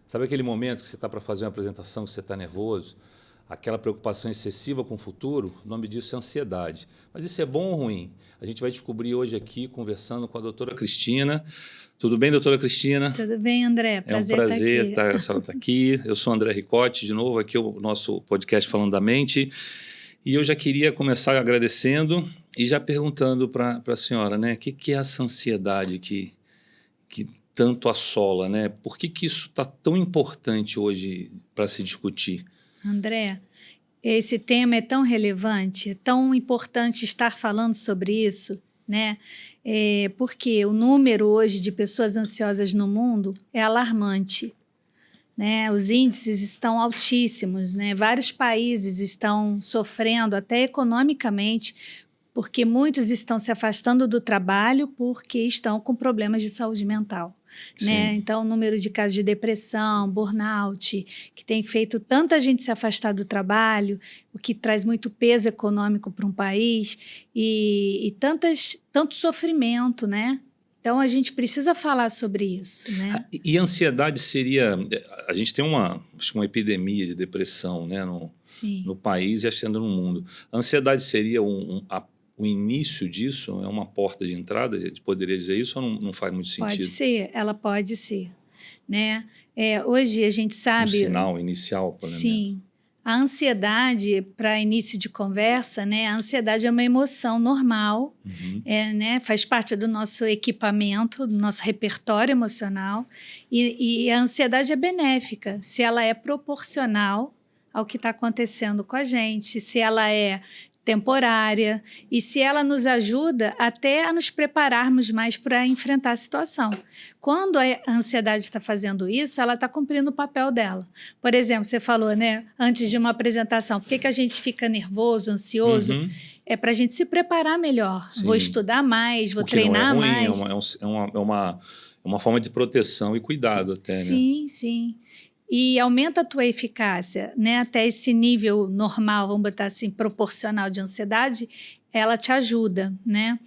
Sabe aquele momento que você está para fazer uma apresentação, que você está nervoso, aquela preocupação excessiva com o futuro? O nome disso é ansiedade. Mas isso é bom ou ruim? A gente vai descobrir hoje aqui, conversando com a doutora Cristina. Tudo bem, doutora Cristina? Tudo bem, André. Prazer estar aqui. A senhora está aqui. Eu sou André Ricotti, de novo, aqui o nosso podcast Falando da Mente. E eu já queria começar agradecendo e já perguntando para a senhora, né? O que é essa ansiedade que tanto assola, né? Por que isso está tão importante hoje para se discutir? André, esse tema é tão relevante, é tão importante estar falando sobre isso, né? Porque o número hoje de pessoas ansiosas no mundo é alarmante, né? Os índices estão altíssimos, né? Vários países estão sofrendo até economicamente, porque muitos estão se afastando do trabalho porque estão com problemas de saúde mental, né? Então, o número de casos de depressão, burnout, que tem feito tanta gente se afastar do trabalho, o que traz muito peso econômico para um país e tanto sofrimento, né? Então, a gente precisa falar sobre isso, né? E ansiedade seria... A gente tem uma epidemia de depressão, né, no país e achando no mundo. A ansiedade seria o início disso? É uma porta de entrada? A gente poderia dizer isso ou não faz muito sentido? Pode ser, ela pode ser, né? Hoje a gente sabe... Um sinal inicial, por exemplo. Sim. A ansiedade, para início de conversa, né? A ansiedade é uma emoção normal, né? Faz parte do nosso equipamento, do nosso repertório emocional. E a ansiedade é benéfica, se ela é proporcional ao que está acontecendo com a gente, se ela é temporária e se ela nos ajuda até a nos prepararmos mais para enfrentar a situação. Quando a ansiedade está fazendo isso, ela está cumprindo o papel dela. Por exemplo, você falou, né, antes de uma apresentação, por que a gente fica nervoso, ansioso? É para a gente se preparar melhor. Sim. Vou estudar mais, vou treinar mais. É uma forma de proteção e cuidado até, sim, né? Sim. E aumenta a tua eficácia, né? Até esse nível normal, vamos botar assim, proporcional de ansiedade, ela te ajuda, né?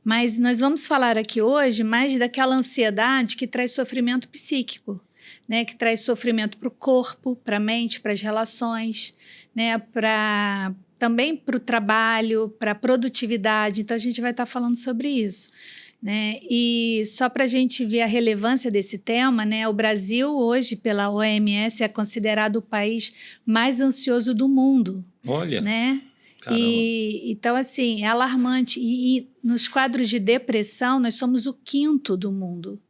Mas nós vamos falar aqui hoje mais daquela ansiedade que traz sofrimento psíquico, né? Que traz sofrimento para o corpo, para a mente, para as relações, né? Também para o trabalho, para a produtividade. Então, a gente vai estar falando sobre isso, né? E só para a gente ver a relevância desse tema, né? O Brasil hoje, pela OMS, é considerado o país mais ansioso do mundo. Olha, né? Então, assim, é alarmante. E nos quadros de depressão, nós somos o 5º do mundo.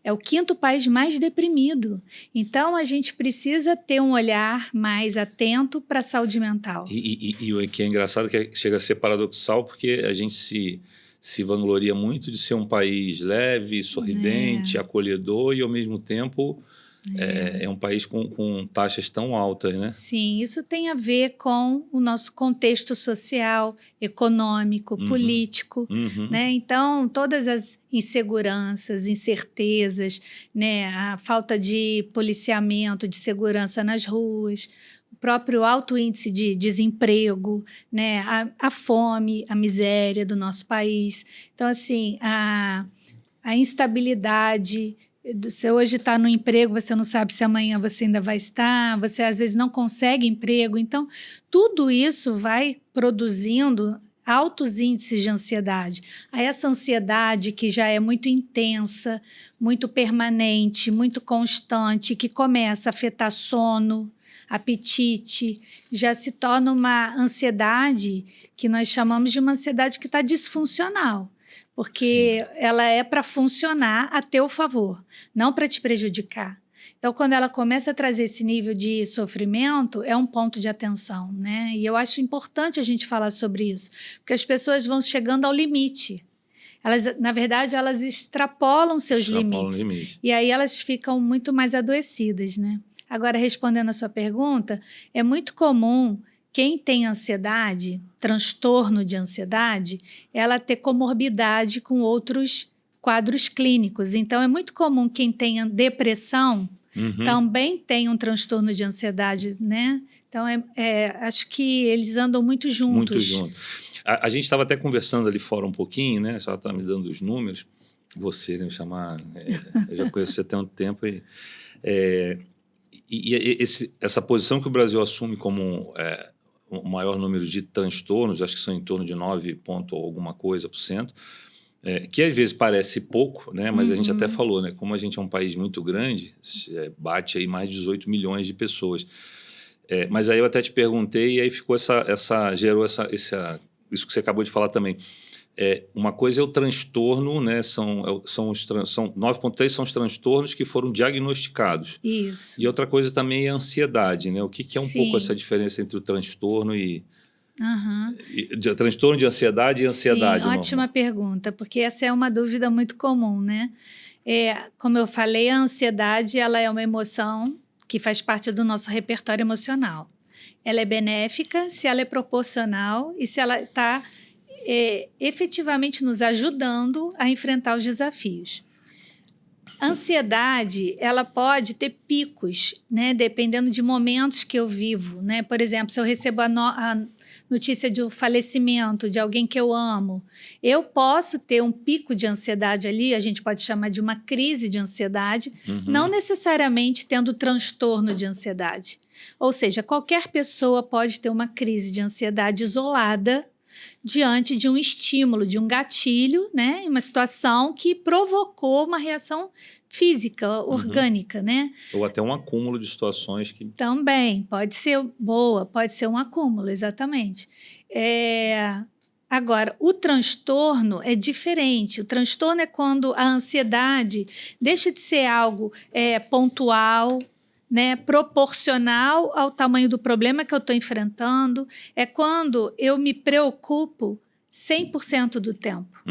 É o 5º país mais deprimido. Então, a gente precisa ter um olhar mais atento para a saúde mental. E o que é engraçado é que chega a ser paradoxal, porque a gente se vangloria muito de ser um país leve, sorridente, acolhedor e, ao mesmo tempo, é um país com taxas tão altas, né? Sim, isso tem a ver com o nosso contexto social, econômico, político, né? Então, todas as inseguranças, incertezas, né? A falta de policiamento, de segurança nas ruas, o próprio alto índice de desemprego, né? A fome, a miséria do nosso país. Então, assim, a instabilidade. Você hoje está no emprego, você não sabe se amanhã você ainda vai estar, você às vezes não consegue emprego. Então, tudo isso vai produzindo altos índices de ansiedade. Essa ansiedade que já é muito intensa, muito permanente, muito constante, que começa a afetar sono, apetite, já se torna uma ansiedade que nós chamamos de uma ansiedade que está disfuncional. Porque ela é para funcionar a teu favor, não para te prejudicar. Então, quando ela começa a trazer esse nível de sofrimento, é um ponto de atenção, né? E eu acho importante a gente falar sobre isso, porque as pessoas vão chegando ao limite. Na verdade, elas extrapolam seus limites. E aí elas ficam muito mais adoecidas, né? Agora, respondendo a sua pergunta, é muito comum quem tem ansiedade, transtorno de ansiedade, ela ter comorbidade com outros quadros clínicos. Então, é muito comum quem tenha depressão também tem um transtorno de ansiedade, né? Então, acho que eles andam muito juntos. Muito juntos. A gente estava até conversando ali fora um pouquinho, né? Só está me dando os números. você, né? Chamar... eu já conheço você há tanto tempo essa posição que o Brasil assume como o maior número de transtornos, acho que são em torno de 9 ponto alguma coisa por cento, que às vezes parece pouco, né? Mas a gente até falou, né? Como a gente é um país muito grande, bate aí mais de 18 milhões de pessoas. Mas aí eu até te perguntei e aí ficou gerou isso que você acabou de falar também. Uma coisa é o transtorno, né? São 9,3 são os transtornos que foram diagnosticados. Isso. E outra coisa também é a ansiedade, né? O que é um pouco essa diferença entre o transtorno transtorno de ansiedade e ansiedade? Sim, ótima pergunta, porque essa é uma dúvida muito comum, né? Como eu falei, a ansiedade ela é uma emoção que faz parte do nosso repertório emocional. Ela é benéfica se ela é proporcional e se ela está efetivamente nos ajudando a enfrentar os desafios. A ansiedade, ela pode ter picos, né, dependendo de momentos que eu vivo, né? Por exemplo, se eu recebo a notícia de um falecimento de alguém que eu amo, eu posso ter um pico de ansiedade ali, a gente pode chamar de uma crise de ansiedade, não necessariamente tendo transtorno de ansiedade. Ou seja, qualquer pessoa pode ter uma crise de ansiedade isolada, diante de um estímulo, de um gatilho, né? Uma situação que provocou uma reação física, orgânica, né? Ou até um acúmulo de situações que... Também, pode ser boa, pode ser um acúmulo, exatamente. Agora, o transtorno é diferente. O transtorno é quando a ansiedade deixa de ser algo pontual, né, proporcional ao tamanho do problema que eu estou enfrentando. É quando eu me preocupo 100% do tempo.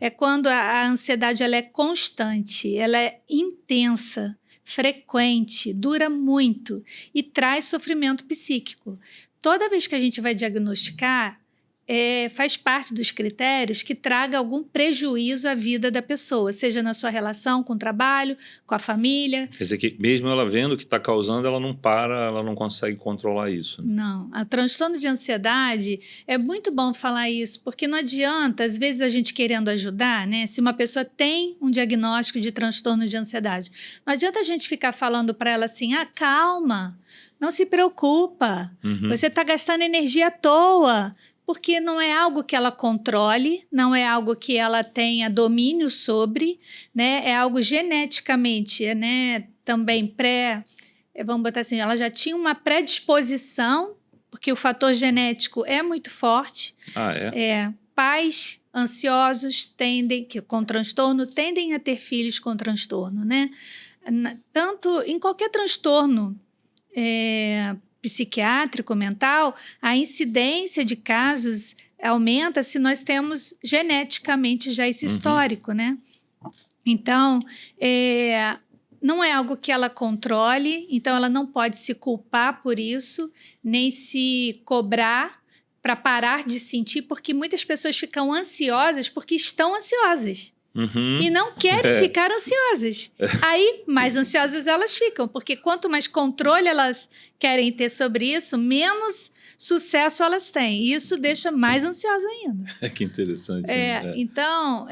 É quando a ansiedade ela é constante, ela é intensa, frequente, dura muito e traz sofrimento psíquico. Toda vez que a gente vai diagnosticar, faz parte dos critérios que traga algum prejuízo à vida da pessoa, seja na sua relação com o trabalho, com a família. Quer dizer que mesmo ela vendo o que está causando, ela não para, ela não consegue controlar isso. Né? Não, a transtorno de ansiedade, é muito bom falar isso, porque não adianta, às vezes a gente querendo ajudar, né? Se uma pessoa tem um diagnóstico de transtorno de ansiedade, não adianta a gente ficar falando para ela assim, calma, não se preocupa, você está gastando energia à toa, porque não é algo que ela controle, não é algo que ela tenha domínio sobre, né? É algo geneticamente, né? Também vamos botar assim, ela já tinha uma predisposição, porque o fator genético é muito forte. Pais ansiosos com transtorno tendem a ter filhos com transtorno, né? Tanto em qualquer transtorno psiquiátrico, mental, a incidência de casos aumenta se nós temos geneticamente já esse histórico, né? Então, não é algo que ela controle, então ela não pode se culpar por isso, nem se cobrar para parar de sentir, porque muitas pessoas ficam ansiosas porque estão ansiosas. E não querem ficar ansiosas. Aí, mais ansiosas elas ficam, porque quanto mais controle elas querem ter sobre isso, menos sucesso elas têm. E isso deixa mais ansiosa ainda. Que interessante. Então,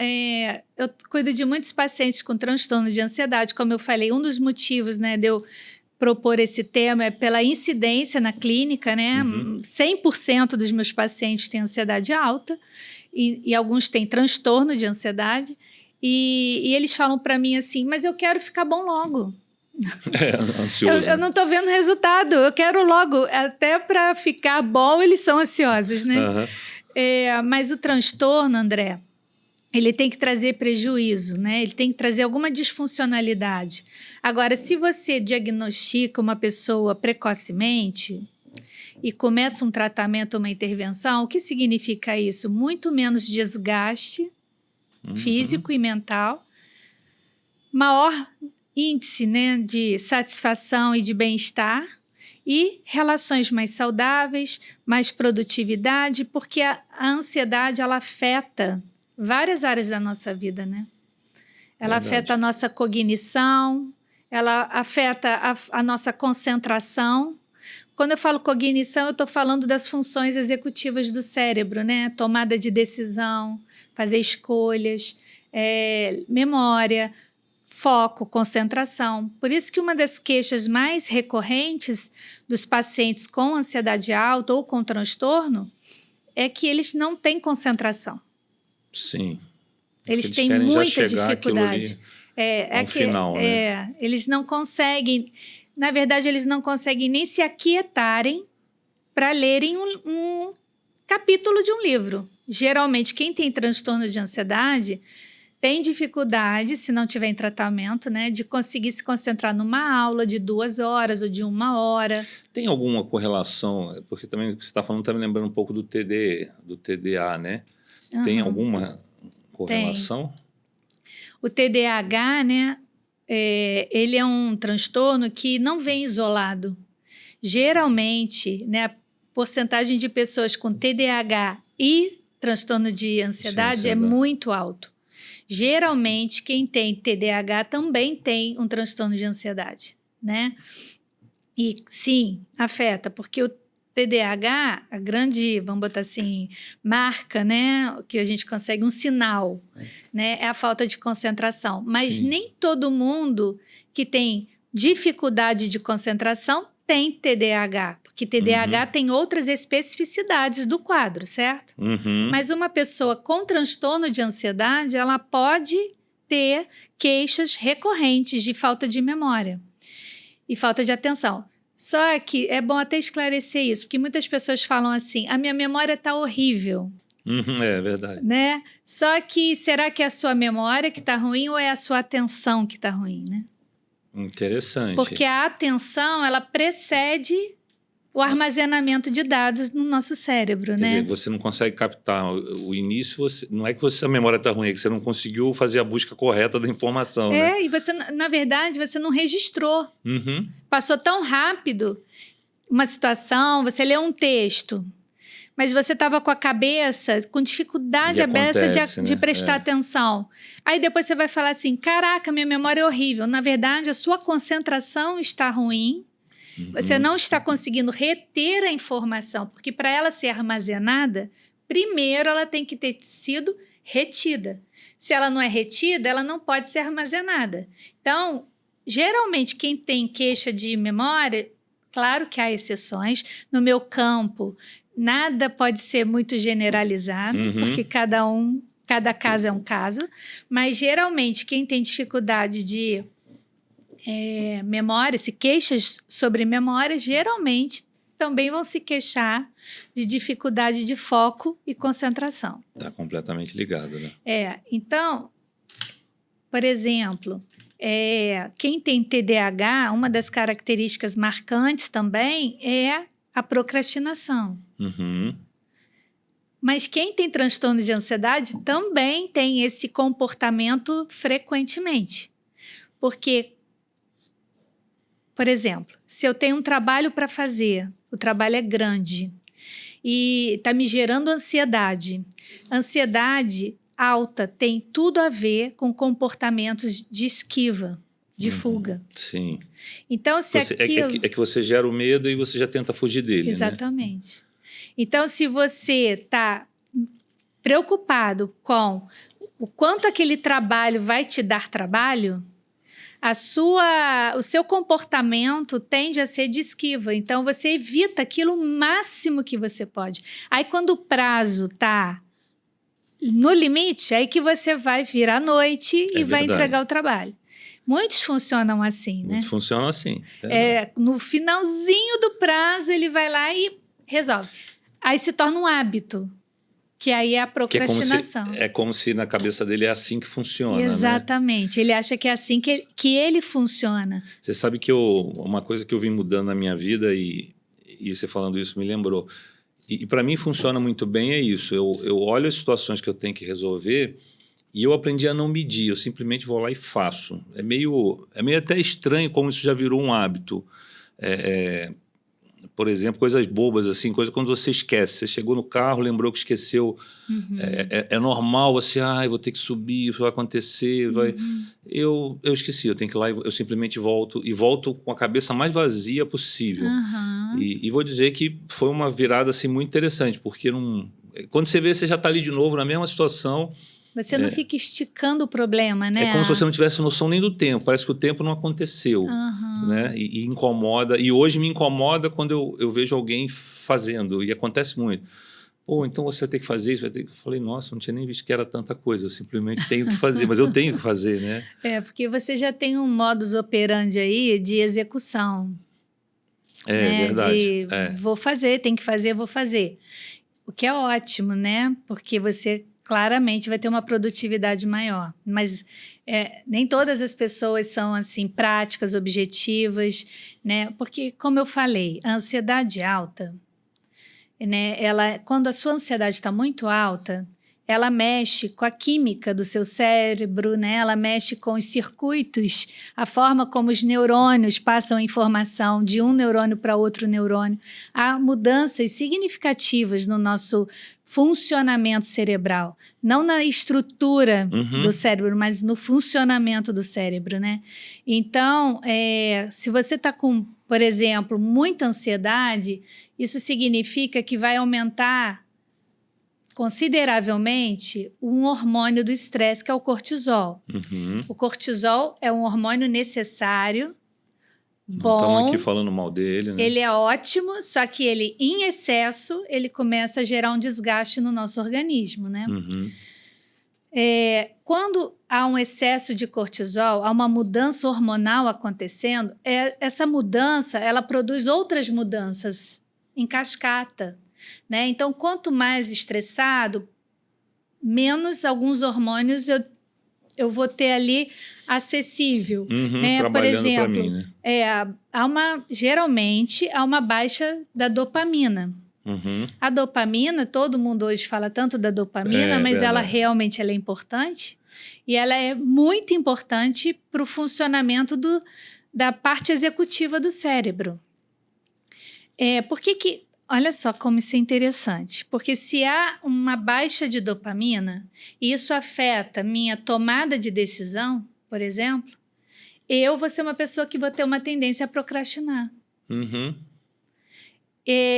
eu cuido de muitos pacientes com transtorno de ansiedade. Como eu falei, um dos motivos, né, de eu propor esse tema é pela incidência na clínica, né? 100% dos meus pacientes têm ansiedade alta e alguns têm transtorno de ansiedade. E eles falam para mim assim, mas eu quero ficar bom logo. Ansioso. Eu não estou vendo resultado, eu quero logo. Até para ficar bom, eles são ansiosos, né? Mas o transtorno, André, ele tem que trazer prejuízo, né? Ele tem que trazer alguma disfuncionalidade. Agora, se você diagnostica uma pessoa precocemente e começa um tratamento, uma intervenção, o que significa isso? Muito menos desgaste físico e mental, maior índice, né, de satisfação e de bem-estar e relações mais saudáveis, mais produtividade, porque a ansiedade ela afeta várias áreas da nossa vida, né? Ela afeta a nossa cognição, ela afeta a nossa concentração. Quando eu falo cognição, eu estou falando das funções executivas do cérebro, né? Tomada de decisão, fazer escolhas, memória, foco, concentração. Por isso que uma das queixas mais recorrentes dos pacientes com ansiedade alta ou com transtorno é que eles não têm concentração. Sim. Eles têm querem já muita chegar dificuldade. ao final, né? Eles não conseguem, na verdade, eles não conseguem nem se aquietarem para lerem um capítulo de um livro. Geralmente, quem tem transtorno de ansiedade tem dificuldade, se não tiver em tratamento, né, de conseguir se concentrar numa aula de 2 horas ou de 1 hora. Tem alguma correlação? Porque também o que você está falando está me lembrando um pouco do TDA, né? Tem alguma correlação? O TDAH, né, ele é um transtorno que não vem isolado. Geralmente, né, a porcentagem de pessoas com TDAH e transtorno de ansiedade é muito alto. Geralmente, quem tem TDAH também tem um transtorno de ansiedade, né? E sim, afeta, porque o TDAH, a grande, vamos botar assim, marca, né, que a gente consegue, um sinal, né, é a falta de concentração. Mas nem todo mundo que tem dificuldade de concentração tem TDAH, porque TDAH tem outras especificidades do quadro, certo? Mas uma pessoa com transtorno de ansiedade, ela pode ter queixas recorrentes de falta de memória e falta de atenção. Só que é bom até esclarecer isso, porque muitas pessoas falam assim, a minha memória está horrível. É verdade. Né? Só que será que é a sua memória que está ruim ou é a sua atenção que está ruim, né? Interessante. Porque a atenção, ela precede o armazenamento de dados no nosso cérebro, né? Quer dizer, você não consegue captar o início, não é que a memória está ruim, é que você não conseguiu fazer a busca correta da informação, né? E você, na verdade, você não registrou. Passou tão rápido uma situação, você leu um texto, mas você estava com a cabeça, com dificuldade de prestar atenção. Aí depois você vai falar assim, caraca, minha memória é horrível. Na verdade, a sua concentração está ruim, você não está conseguindo reter a informação, porque para ela ser armazenada, primeiro ela tem que ter sido retida. Se ela não é retida, ela não pode ser armazenada. Então, geralmente, quem tem queixa de memória, claro que há exceções. No meu campo, nada pode ser muito generalizado, porque cada caso é um caso. Mas, geralmente, quem tem dificuldade de memória, se queixas sobre memória, geralmente também vão se queixar de dificuldade de foco e concentração. Está completamente ligado, né? Então, por exemplo, quem tem TDAH, uma das características marcantes também é a procrastinação. Mas quem tem transtorno de ansiedade também tem esse comportamento frequentemente. Porque, por exemplo, se eu tenho um trabalho para fazer, o trabalho é grande e está me gerando ansiedade. Ansiedade alta tem tudo a ver com comportamentos de esquiva, de fuga. Sim. Então, se aquilo... É que você gera o medo e você já tenta fugir dele, Exatamente. Né? Então, se você está preocupado com o quanto aquele trabalho vai te dar trabalho, o seu comportamento tende a ser de esquiva. Então, você evita aquilo o máximo que você pode. Aí, quando o prazo está no limite, aí que você vai vir à noite e vai entregar o trabalho. Muitos funcionam assim, né? Muitos funcionam assim. No finalzinho do prazo, ele vai lá e resolve. Aí se torna um hábito, que aí é a procrastinação. É como se na cabeça dele é assim que funciona, Exatamente. Né? Ele acha que é assim que ele funciona. Você sabe que uma coisa que eu vim mudando na minha vida e você falando isso me lembrou. E para mim funciona muito bem isso. Eu olho as situações que eu tenho que resolver e eu aprendi a não medir. Eu simplesmente vou lá e faço. É meio até estranho como isso já virou um hábito. Por exemplo, coisas bobas, assim, coisa quando você esquece. Você chegou no carro, lembrou que esqueceu. É normal você, vou ter que subir, isso vai acontecer. Eu esqueci, eu tenho que ir lá, eu simplesmente volto. E volto com a cabeça mais vazia possível. E vou dizer que foi uma virada assim, muito interessante, porque quando você vê, você já está ali de novo, na mesma situação, Você não fica esticando o problema, né? É como se você não tivesse noção nem do tempo. Parece que o tempo não aconteceu, né? E incomoda. E hoje me incomoda quando eu vejo alguém fazendo. E acontece muito. Pô, então você vai ter que fazer isso. Eu falei, nossa, não tinha nem visto que era tanta coisa. Eu simplesmente tenho que fazer. Mas eu tenho que fazer, né? Porque você já tem um modus operandi aí de execução. Né? Verdade. Vou fazer, tem que fazer, vou fazer. O que é ótimo, né? Porque você claramente vai ter uma produtividade maior. Mas nem todas as pessoas são assim práticas, objetivas, né? Porque, como eu falei, a ansiedade alta, né? Quando a sua ansiedade está muito alta, ela mexe com a química do seu cérebro, né? Ela mexe com os circuitos, a forma como os neurônios passam a informação de um neurônio para outro neurônio. Há mudanças significativas no nosso funcionamento cerebral, não na estrutura do cérebro, mas no funcionamento do cérebro, né? Então, se você está com, por exemplo, muita ansiedade, isso significa que vai aumentar consideravelmente um hormônio do estresse, que é o cortisol. O cortisol é um hormônio necessário, bom. Não estamos aqui falando mal dele, né? Ele é ótimo, só que ele, em excesso, ele começa a gerar um desgaste no nosso organismo, né? Quando há um excesso de cortisol, há uma mudança hormonal acontecendo, essa mudança, ela produz outras mudanças em cascata, né? Então, quanto mais estressado, menos alguns hormônios eu vou ter ali acessível. Né? Trabalhando por exemplo, para mim, né? Geralmente há uma baixa da dopamina. A dopamina, todo mundo hoje fala tanto da dopamina, mas verdade. ela realmente é importante. E ela é muito importante para o funcionamento da parte executiva do cérebro. Por que olha só como isso é interessante, porque se há uma baixa de dopamina, e isso afeta minha tomada de decisão, por exemplo, eu vou ser uma pessoa que vou ter uma tendência a procrastinar.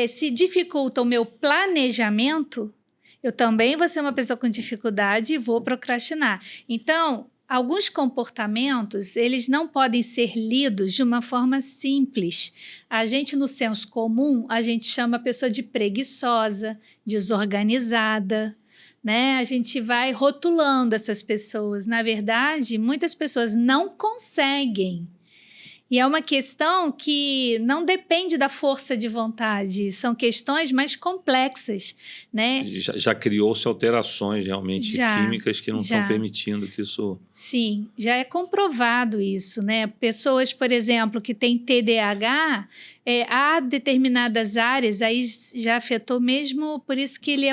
Se dificulta o meu planejamento, eu também vou ser uma pessoa com dificuldade e vou procrastinar. Então, alguns comportamentos, eles não podem ser lidos de uma forma simples. A gente, no senso comum, a gente chama a pessoa de preguiçosa, desorganizada, né? A gente vai rotulando essas pessoas. Na verdade, muitas pessoas não conseguem. E é uma questão que não depende da força de vontade, são questões mais complexas, né? Já criou-se alterações realmente químicas que não estão permitindo que isso... Sim, já é comprovado isso, né? Pessoas, por exemplo, que têm TDAH, há determinadas áreas, aí já afetou mesmo, por isso que ele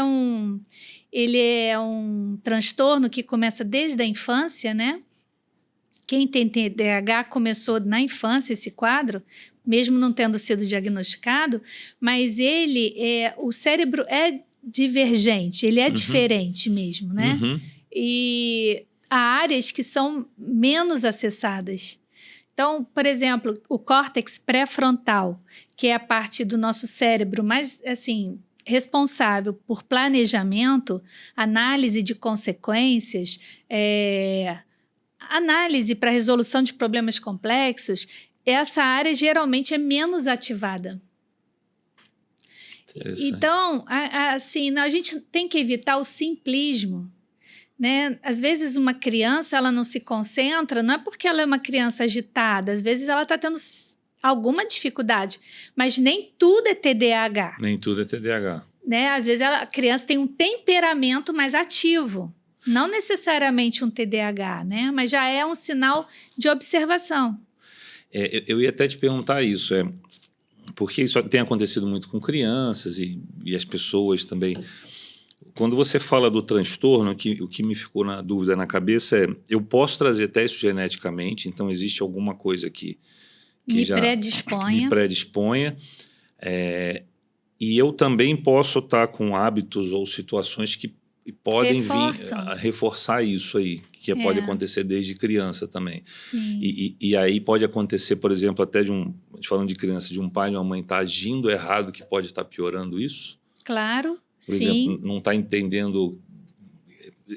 é um transtorno que começa desde a infância, né? Quem tem TDAH começou na infância esse quadro, mesmo não tendo sido diagnosticado, mas o cérebro é divergente, ele é diferente mesmo, né? E há áreas que são menos acessadas. Então, por exemplo, o córtex pré-frontal, que é a parte do nosso cérebro mais, assim, responsável por planejamento, análise de consequências, análise para resolução de problemas complexos, essa área geralmente é menos ativada. Então, assim, a gente tem que evitar o simplismo, né? Às vezes uma criança ela não se concentra, não é porque ela é uma criança agitada, às vezes ela está tendo alguma dificuldade, mas nem tudo é TDAH. Nem tudo é TDAH. Né? Às vezes a criança tem um temperamento mais ativo. Não necessariamente um TDAH, né? Mas já é um sinal de observação. Eu ia até te perguntar isso, porque isso tem acontecido muito com crianças e as pessoas também. Quando você fala do transtorno, o que me ficou na dúvida na cabeça eu posso trazer até isso geneticamente, então existe alguma coisa que me já predisponha. Me predisponha. E eu também posso estar com hábitos ou situações que podem vir a reforçar isso aí, que pode acontecer desde criança também. Sim. E aí pode acontecer, por exemplo, até falando de criança, de um pai e uma mãe estar agindo errado, que pode estar piorando isso? Claro, por exemplo, não está entendendo,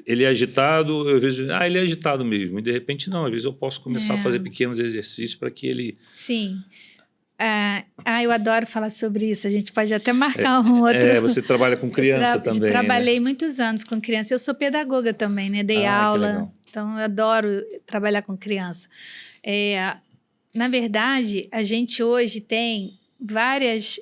ele é agitado, eu vejo, ele é agitado mesmo. E de repente não, às vezes eu posso começar a fazer pequenos exercícios para que ele... Sim. Eu adoro falar sobre isso. A gente pode até marcar um outro... Você trabalha com criança também, Trabalhei muitos anos com criança. Eu sou pedagoga também, né? Dei aula. Então, eu adoro trabalhar com criança. Na verdade, a gente hoje tem várias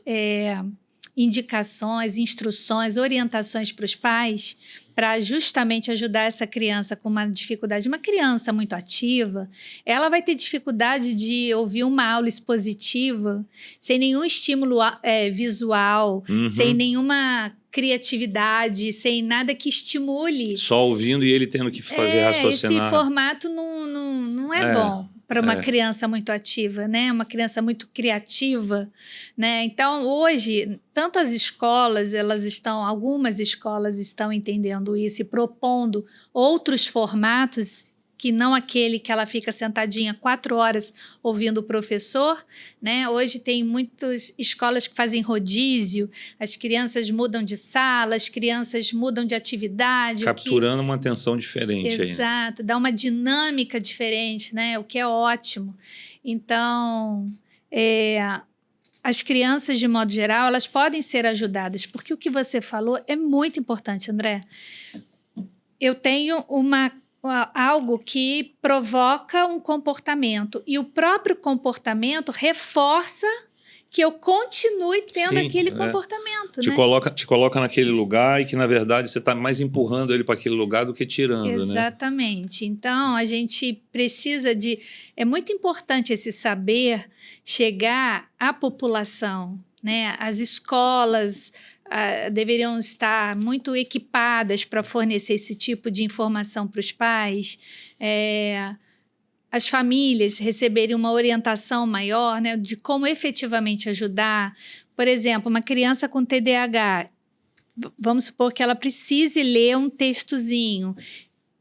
indicações, instruções, orientações para os pais para justamente ajudar essa criança com uma dificuldade. Uma criança muito ativa, ela vai ter dificuldade de ouvir uma aula expositiva sem nenhum estímulo visual, sem nenhuma criatividade, sem nada que estimule. Só ouvindo e ele tendo que fazer raciocinar. Esse formato não é bom para uma criança muito ativa, né? Uma criança muito criativa, né? Então, hoje, tanto as escolas, algumas escolas estão entendendo isso e propondo outros formatos que não aquele que ela fica sentadinha 4 horas ouvindo o professor, né? Hoje tem muitas escolas que fazem rodízio, as crianças mudam de sala, as crianças mudam de atividade. Capturando uma atenção diferente. Exato, dá uma dinâmica diferente, né? O que é ótimo. Então, as crianças, de modo geral, elas podem ser ajudadas, porque o que você falou é muito importante, André. Eu tenho algo que provoca um comportamento e o próprio comportamento reforça que eu continue tendo aquele comportamento. Te coloca naquele lugar e que, na verdade, você está mais empurrando ele para aquele lugar do que tirando. Exatamente. Né? Então, a gente precisa é muito importante esse saber chegar à população, né? As escolas deveriam estar muito equipadas para fornecer esse tipo de informação para os pais, as famílias receberem uma orientação maior, né, de como efetivamente ajudar. Por exemplo, uma criança com TDAH, vamos supor que ela precise ler um textozinho.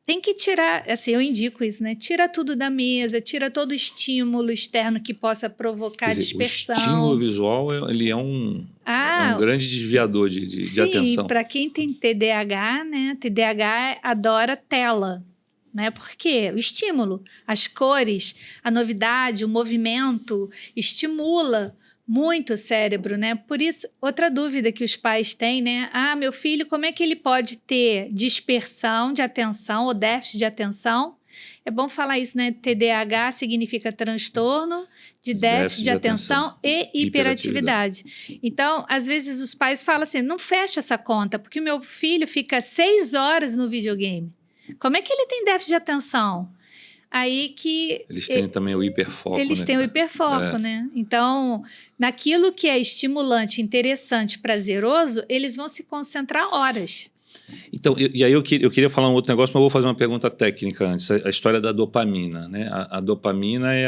Tem que tirar, assim, eu indico isso, né? Tira tudo da mesa, tira todo o estímulo externo que possa provocar dispersão. O estímulo visual, ele é um grande desviador de atenção. Sim, para quem tem TDAH, né? TDAH adora tela, né? Por quê? O estímulo, as cores, a novidade, o movimento estimula muito o cérebro, né? Por isso, outra dúvida que os pais têm, né? Meu filho, como é que ele pode ter dispersão de atenção ou déficit de atenção? É bom falar isso, né? TDAH significa transtorno de déficit de atenção e hiperatividade. Então, às vezes os pais falam assim, não fecha essa conta, porque o meu filho fica 6 horas no videogame. Como é que ele tem déficit de atenção? Aí que... Eles têm também o hiperfoco, Eles têm o hiperfoco, né? Então, naquilo que é estimulante, interessante, prazeroso, eles vão se concentrar horas. Então, e aí eu queria falar um outro negócio, mas eu vou fazer uma pergunta técnica antes. A história da dopamina, né? A dopamina é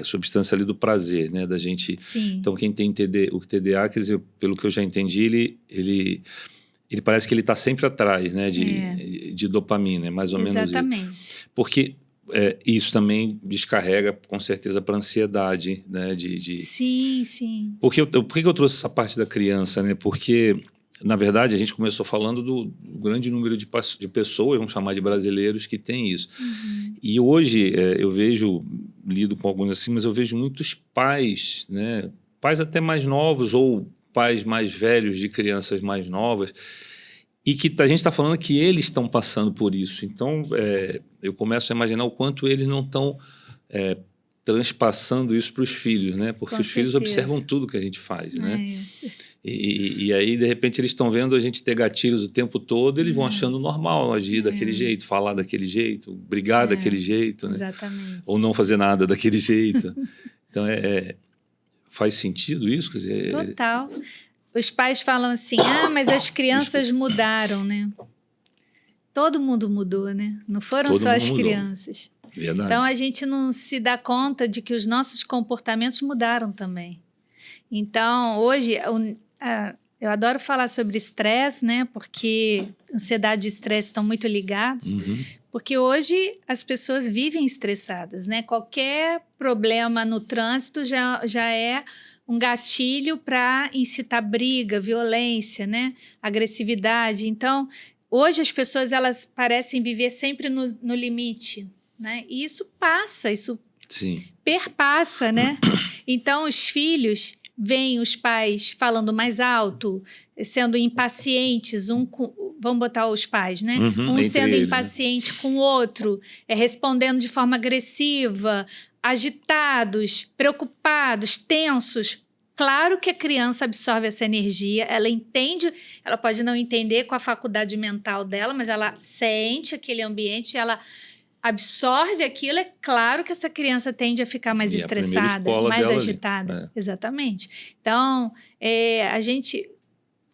a substância ali do prazer, né? Da gente... Sim. Então, quem tem o TDA, quer dizer, pelo que eu já entendi, ele parece que ele está sempre atrás, né, de dopamina, é mais ou menos isso. Exatamente. Porque isso também descarrega, com certeza, para a ansiedade, né? Sim, sim. Por que eu trouxe essa parte da criança, né? Porque, na verdade, a gente começou falando do grande número de pessoas, vamos chamar de brasileiros, que tem isso. Uhum. E hoje, eu lido com alguns assim, mas eu vejo muitos pais, né? Pais até mais novos ou pais mais velhos de crianças mais novas, e que a gente está falando que eles estão passando por isso. Então, eu começo a imaginar o quanto eles não estão transpassando isso para os filhos, né? Porque os filhos observam tudo que a gente faz, né? E aí, de repente, eles estão vendo a gente ter gatilhos o tempo todo, eles vão achando normal agir daquele jeito, falar daquele jeito, brigar daquele jeito, né? Exatamente. Ou não fazer nada daquele jeito. Então, faz sentido isso? Quer dizer, total. Os pais falam assim, mas as crianças mudaram, né? Todo mundo mudou, né? Não foram só as crianças. Verdade. Então, a gente não se dá conta de que os nossos comportamentos mudaram também. Então, hoje, eu adoro falar sobre estresse, né? Porque ansiedade e estresse estão muito ligados. Uhum. Porque hoje as pessoas vivem estressadas, né? Qualquer problema no trânsito já é um gatilho para incitar briga, violência, né? Agressividade. Então, hoje as pessoas elas parecem viver sempre no limite, né? E isso passa, isso Sim. perpassa, né? Então, os filhos veem os pais falando mais alto, sendo impacientes, vamos botar os pais, né? Um sendo impaciente, né, com o outro, respondendo de forma agressiva, agitados, preocupados, tensos. Claro que a criança absorve essa energia, ela entende, ela pode não entender com a faculdade mental dela, mas ela sente aquele ambiente, ela absorve aquilo. É claro que essa criança tende a ficar mais estressada, mais agitada. Exatamente. Então,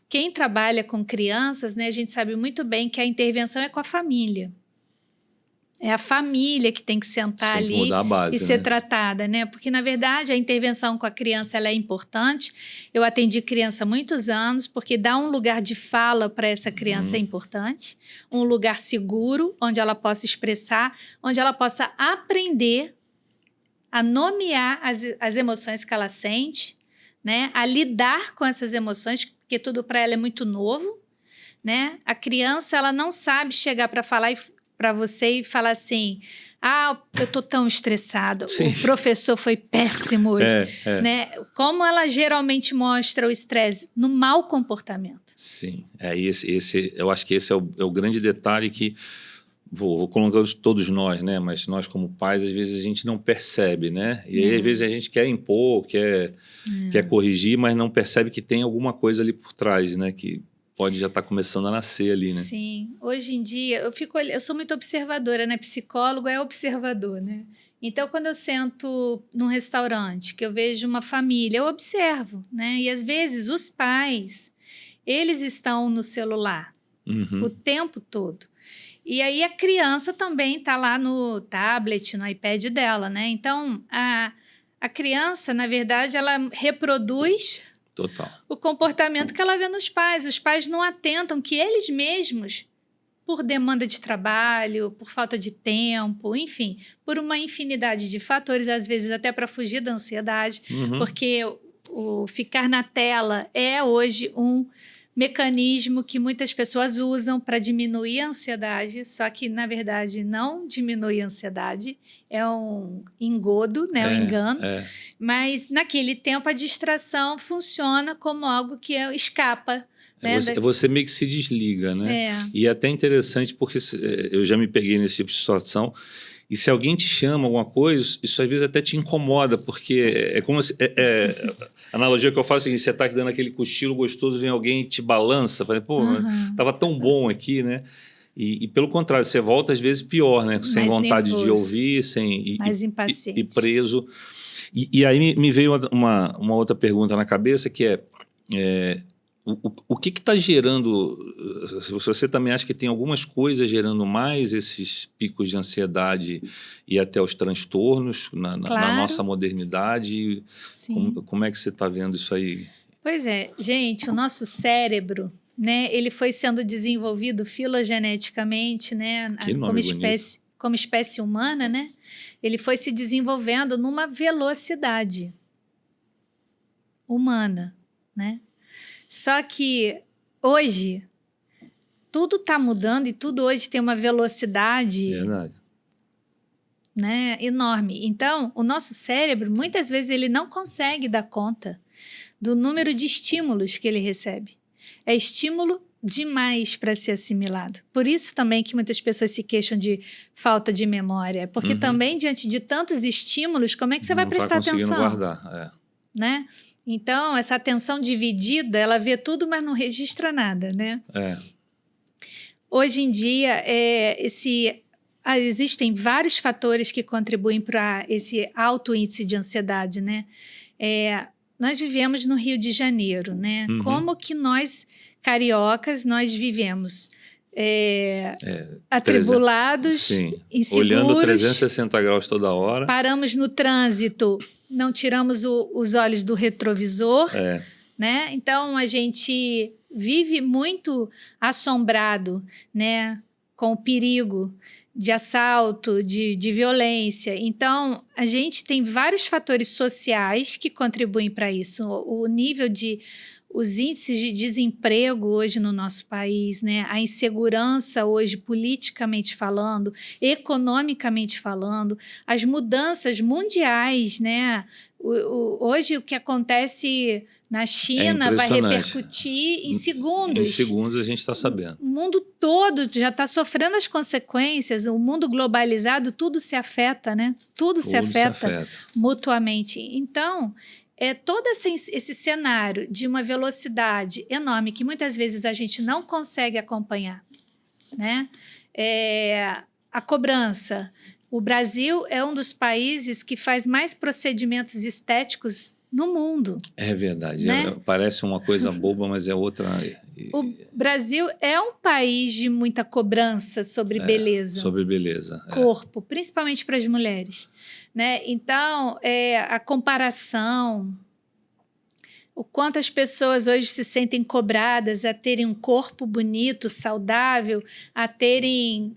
quem trabalha com crianças, né, a gente sabe muito bem que a intervenção é com a família. É a família que tem que sentar ali mudar a base, e ser tratada, né? Porque, na verdade, a intervenção com a criança ela é importante. Eu atendi criança há muitos anos, porque dar um lugar de fala para essa criança é importante. Um lugar seguro, onde ela possa expressar, onde ela possa aprender a nomear as emoções que ela sente, né? A lidar com essas emoções, porque tudo para ela é muito novo, né? A criança ela não sabe chegar para falar para você e falar assim: eu tô tão estressado, o professor foi péssimo hoje, né? Como ela geralmente mostra o estresse? No mau comportamento. Sim, eu acho que esse é o grande detalhe que vou colocar todos nós, né? Mas nós como pais, às vezes a gente não percebe, né? E aí, às vezes a gente quer impor, quer corrigir, mas não percebe que tem alguma coisa ali por trás, né? Que pode já estar começando a nascer ali, né? Sim. Hoje em dia, eu sou muito observadora, né? Psicólogo é observador, né? Então, quando eu sento num restaurante, que eu vejo uma família, eu observo, né? E, às vezes, os pais, eles estão no celular o tempo todo. E aí, a criança também está lá no tablet, no iPad dela, né? Então, a criança, na verdade, ela reproduz... Total. O comportamento que ela vê nos pais. Os pais não atentam que eles mesmos, por demanda de trabalho, por falta de tempo, enfim, por uma infinidade de fatores, às vezes até para fugir da ansiedade, porque o ficar na tela é hoje um mecanismo que muitas pessoas usam para diminuir a ansiedade, só que, na verdade, não diminui a ansiedade, é um engodo, né, um engano. Mas, naquele tempo, a distração funciona como algo que escapa. Né, você meio que se desliga, né? E é até interessante porque eu já me peguei nesse tipo de situação. E se alguém te chama alguma coisa, isso às vezes até te incomoda, porque é como se... a analogia que eu faço é que você está dando aquele cochilo gostoso, vem alguém e te balança, fala, pô, estava tão bom aqui, né? E pelo contrário, você volta às vezes pior, né? Sem vontade de ouvir, mais impaciente. E preso. E aí me veio uma outra pergunta na cabeça, que o que está gerando, se você também acha que tem algumas coisas gerando mais esses picos de ansiedade e até os transtornos na nossa modernidade? Como é que você está vendo isso aí? Pois é, gente, o nosso cérebro, né, ele foi sendo desenvolvido filogeneticamente, né, como espécie humana, né? Ele foi se desenvolvendo numa velocidade humana, né? Só que hoje tudo está mudando e tudo hoje tem uma velocidade né, enorme. Então, o nosso cérebro, muitas vezes, ele não consegue dar conta do número de estímulos que ele recebe. É estímulo demais para ser assimilado. Por isso também que muitas pessoas se queixam de falta de memória. Porque também, diante de tantos estímulos, como é que você vai prestar atenção? Não está conseguindo guardar. Né? Então, essa atenção dividida, ela vê tudo, mas não registra nada, né? Hoje em dia, existem vários fatores que contribuem para esse alto índice de ansiedade, né? Nós vivemos no Rio de Janeiro, né? Como que nós, cariocas, nós vivemos atribulados, inseguros, olhando 360 graus toda hora. Paramos no trânsito, não tiramos os olhos do retrovisor, né? Então, a gente vive muito assombrado, né? com o perigo de assalto, de violência. Então, a gente tem vários fatores sociais que contribuem para isso. Os índices de desemprego hoje no nosso país, né? A insegurança hoje, politicamente falando, economicamente falando, as mudanças mundiais, né? Hoje, o que acontece na China vai repercutir em segundos. Em segundos a gente está sabendo. O mundo todo já está sofrendo as consequências, o mundo globalizado, tudo se afeta, né? Tudo se afeta mutuamente. Então, todo esse cenário de uma velocidade enorme que muitas vezes a gente não consegue acompanhar, né? A cobrança. O Brasil é um dos países que faz mais procedimentos estéticos no mundo. É verdade. Né? Parece uma coisa boba, mas é outra. O Brasil é um país de muita cobrança sobre beleza. Sobre beleza. Corpo, principalmente para as mulheres. Né? Então, a comparação, o quanto as pessoas hoje se sentem cobradas a terem um corpo bonito, saudável, a terem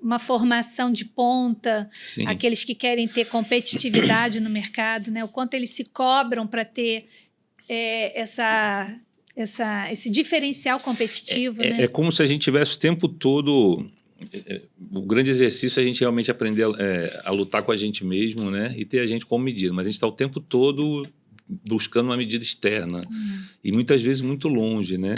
uma formação de ponta, Sim. Aqueles que querem ter competitividade no mercado, né? O quanto eles se cobram para ter esse diferencial competitivo. Né? É como se a gente tivesse o tempo todo... O grande exercício é a gente realmente aprender a lutar com a gente mesmo, né? E ter a gente como medida. Mas a gente está o tempo todo buscando uma medida externa. E muitas vezes muito longe, né?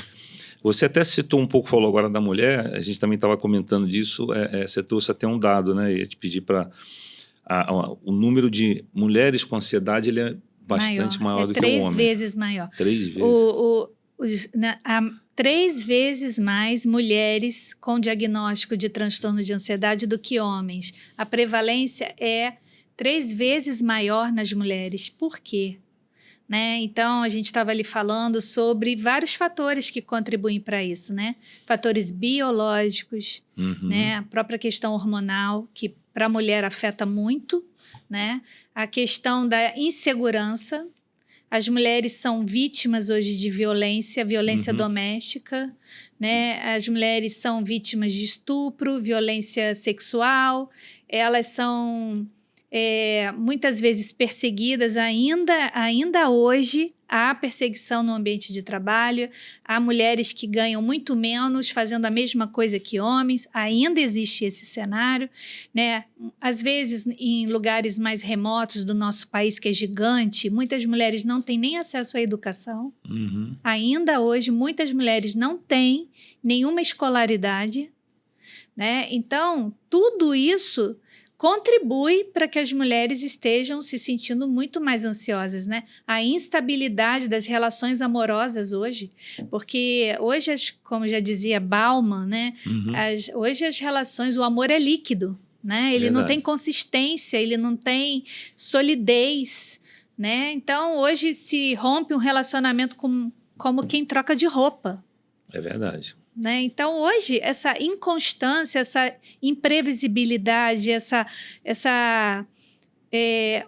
Você até citou um pouco, falou agora da mulher, a gente também estava comentando disso, você trouxe até um dado, né? Ia te pedir para... O número de mulheres com ansiedade ele é bastante maior do que o homem. 3 vezes maior. 3 vezes. 3 vezes mais mulheres com diagnóstico de transtorno de ansiedade do que homens. A prevalência é 3 vezes maior nas mulheres. Por quê? Né? Então, a gente estava ali falando sobre vários fatores que contribuem para isso, né? Fatores biológicos, né? A própria questão hormonal, que para a mulher afeta muito, né? A questão da insegurança. As mulheres são vítimas hoje de violência doméstica, né? As mulheres são vítimas de estupro, violência sexual, elas são muitas vezes perseguidas ainda hoje. Há perseguição no ambiente de trabalho, há mulheres que ganham muito menos fazendo a mesma coisa que homens, ainda existe esse cenário, né? Às vezes, em lugares mais remotos do nosso país, que é gigante, muitas mulheres não têm nem acesso à educação. Ainda hoje, muitas mulheres não têm nenhuma escolaridade, né? Então, tudo isso contribui para que as mulheres estejam se sentindo muito mais ansiosas, né? A instabilidade das relações amorosas hoje, porque hoje, como já dizia Bauman, né? Hoje as relações, o amor é líquido, né? Ele não tem consistência, ele não tem solidez, né? Então, hoje se rompe um relacionamento como quem troca de roupa. É verdade. Né? Então, hoje, essa inconstância, essa imprevisibilidade,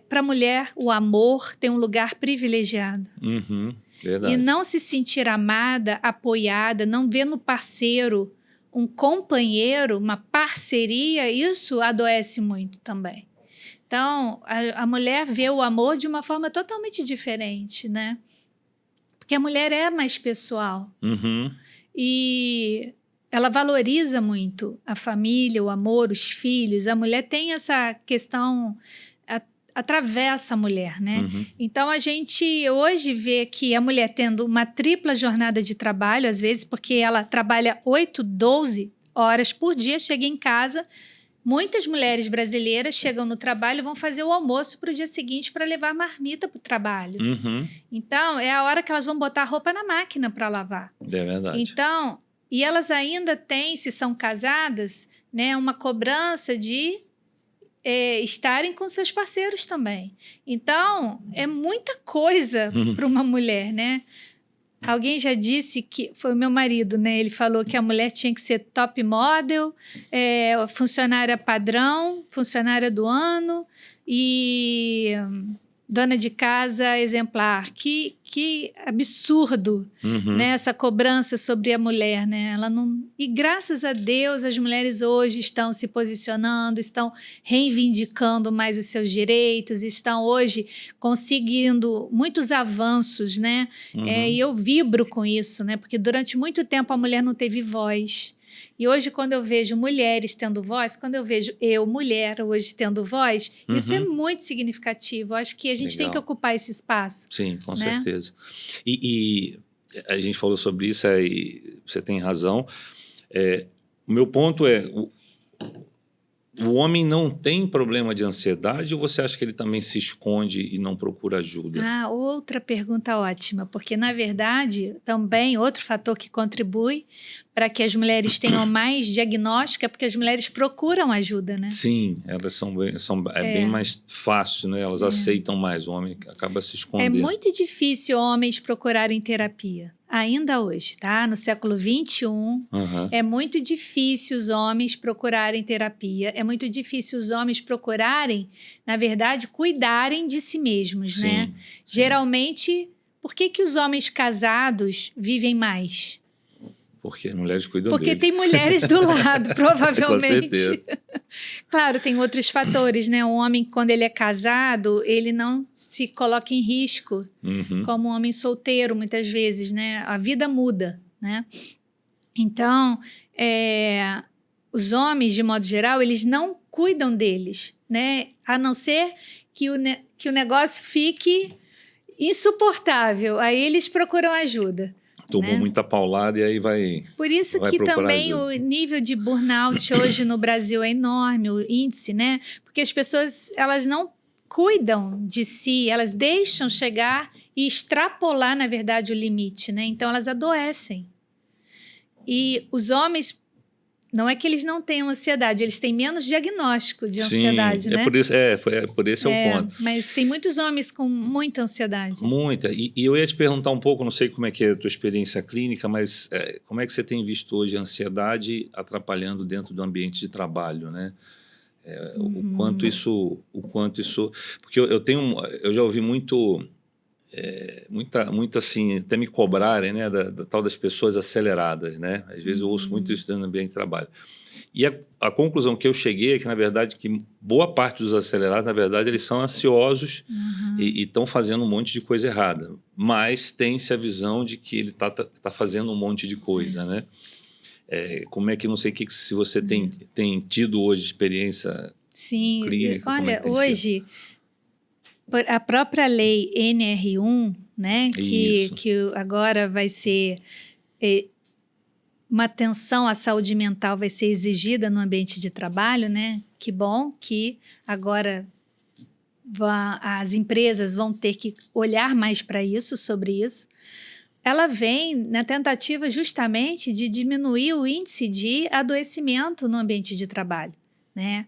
para a mulher, o amor tem um lugar privilegiado. Verdade. E não se sentir amada, apoiada, não ver no parceiro um companheiro, uma parceria, isso adoece muito também. Então, a mulher vê o amor de uma forma totalmente diferente, né? Porque a mulher é mais pessoal. E ela valoriza muito a família, o amor, os filhos. A mulher tem essa questão, atravessa a mulher, né? Então, a gente hoje vê que a mulher tendo uma tripla jornada de trabalho, às vezes porque ela trabalha 8, 12 horas por dia, chega em casa. Muitas mulheres brasileiras chegam no trabalho e vão fazer o almoço para o dia seguinte para levar marmita para o trabalho. Então, é a hora que elas vão botar a roupa na máquina para lavar. É verdade. Então, e elas ainda têm, se são casadas, né, uma cobrança de estarem com seus parceiros também. Então, é muita coisa para uma mulher, né? Alguém já disse que foi o meu marido, né? Ele falou que a mulher tinha que ser top model, funcionária padrão, funcionária do ano e dona de casa exemplar. Que absurdo, né? Essa cobrança sobre a mulher, né? Ela não... E graças a Deus as mulheres hoje estão se posicionando, estão reivindicando mais os seus direitos, estão hoje conseguindo muitos avanços, né? E eu vibro com isso, né? Porque durante muito tempo a mulher não teve voz. E hoje, quando eu vejo mulheres tendo voz, quando eu vejo eu, mulher, hoje tendo voz, isso é muito significativo. Eu acho que a gente tem que ocupar esse espaço. Sim, com certeza. E a gente falou sobre isso, e você tem razão. O meu ponto é... O homem não tem problema de ansiedade ou você acha que ele também se esconde e não procura ajuda? Outra pergunta ótima, porque, na verdade, também outro fator que contribui para que as mulheres tenham mais diagnóstico é porque as mulheres procuram ajuda, né? Sim, elas bem mais fácil, né? Elas aceitam mais, o homem acaba se escondendo. É muito difícil homens procurarem terapia. Ainda hoje, tá? No século XXI, é muito difícil os homens procurarem terapia, é muito difícil os homens procurarem, na verdade, cuidarem de si mesmos, né? Geralmente, por que os homens casados vivem mais? Porque as mulheres cuidam Porque deles. tem mulheres do lado, provavelmente. Com certeza. Claro, tem outros fatores, né? O homem, quando ele é casado, ele não se coloca em risco, como um homem solteiro, muitas vezes, né? A vida muda, né? Então, os homens, de modo geral, eles não cuidam deles, né? A não ser que o negócio fique insuportável. Aí eles procuram ajuda. Tomou muita paulada e aí vai. Por isso que também ajuda. O nível de burnout hoje no Brasil é enorme, o índice, né? Porque as pessoas, elas não cuidam de si, elas deixam chegar e extrapolar, na verdade, o limite, né? Então, elas adoecem. E os homens, não é que eles não tenham ansiedade, eles têm menos diagnóstico de ansiedade, né? Por esse é o ponto. Mas tem muitos homens com muita ansiedade. Muita. E eu ia te perguntar um pouco, não sei como é que é a tua experiência clínica, mas como é que você tem visto hoje a ansiedade atrapalhando dentro do ambiente de trabalho, né? O quanto isso... Porque eu já ouvi muito assim, até me cobrarem, né, da tal das pessoas aceleradas, né? Às vezes eu ouço muito isso no ambiente de trabalho. E a conclusão que eu cheguei é que, na verdade, que boa parte dos acelerados, na verdade, eles são ansiosos e estão fazendo um monte de coisa errada. Mas tem-se a visão de que ele tá fazendo um monte de coisa, né? Como é que, não sei se você tem tido hoje experiência clínica? Olha, hoje... A própria lei NR1, né, que agora vai ser uma atenção à saúde mental vai ser exigida no ambiente de trabalho, né? Que bom que agora as empresas vão ter que olhar mais para isso, sobre isso. Ela vem na tentativa justamente de diminuir o índice de adoecimento no ambiente de trabalho, né?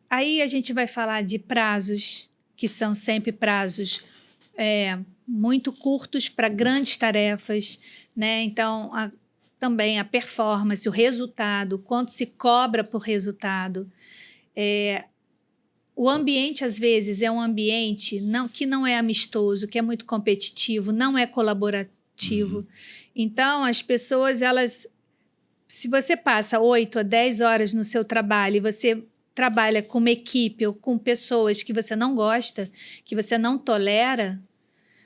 Aí a gente vai falar de prazos, que são sempre prazos muito curtos para grandes tarefas, né? Então, também a performance, o resultado, quanto se cobra por resultado. O ambiente, às vezes, é um ambiente que não é amistoso, que é muito competitivo, não é colaborativo. Então, as pessoas, se você passa 8 a 10 horas no seu trabalho e você trabalha com uma equipe ou com pessoas que você não gosta, que você não tolera,